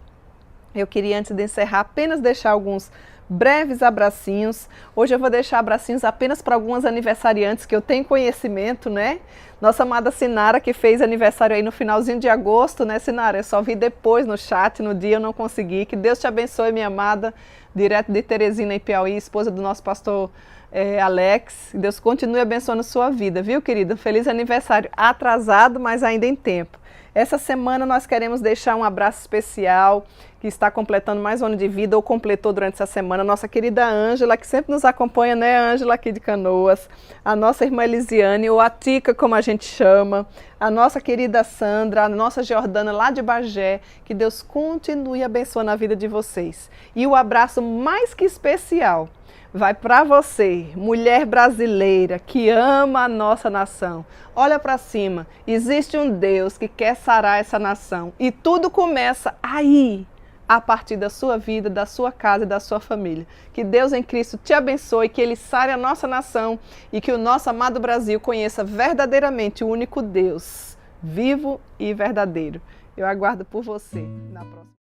Eu queria, antes de encerrar, apenas deixar alguns breves abracinhos. Hoje eu vou deixar abracinhos apenas para algumas aniversariantes que eu tenho conhecimento, né? Nossa amada Sinara, que fez aniversário aí no finalzinho de agosto, né, Sinara? Eu só vi depois no chat, no dia eu não consegui. Que Deus te abençoe, minha amada, direto de Teresina, em Piauí, esposa do nosso pastor Alex. Deus continue abençoando a sua vida, viu, querida? Feliz aniversário atrasado, mas ainda em tempo. Essa semana nós queremos deixar um abraço especial, que está completando mais um ano de vida, ou completou durante essa semana, nossa querida Ângela, que sempre nos acompanha, né, Ângela, aqui de Canoas, a nossa irmã Elisiane, ou a Tica, como a gente chama, a nossa querida Sandra, a nossa Jordana, lá de Bagé. Que Deus continue abençoando a vida de vocês. E o abraço mais que especial vai para você, mulher brasileira que ama a nossa nação. Olha para cima, existe um Deus que quer sarar essa nação e tudo começa aí, a partir da sua vida, da sua casa e da sua família. Que Deus em Cristo te abençoe, que Ele sare a nossa nação e que o nosso amado Brasil conheça verdadeiramente o único Deus, vivo e verdadeiro. Eu aguardo por você na próxima.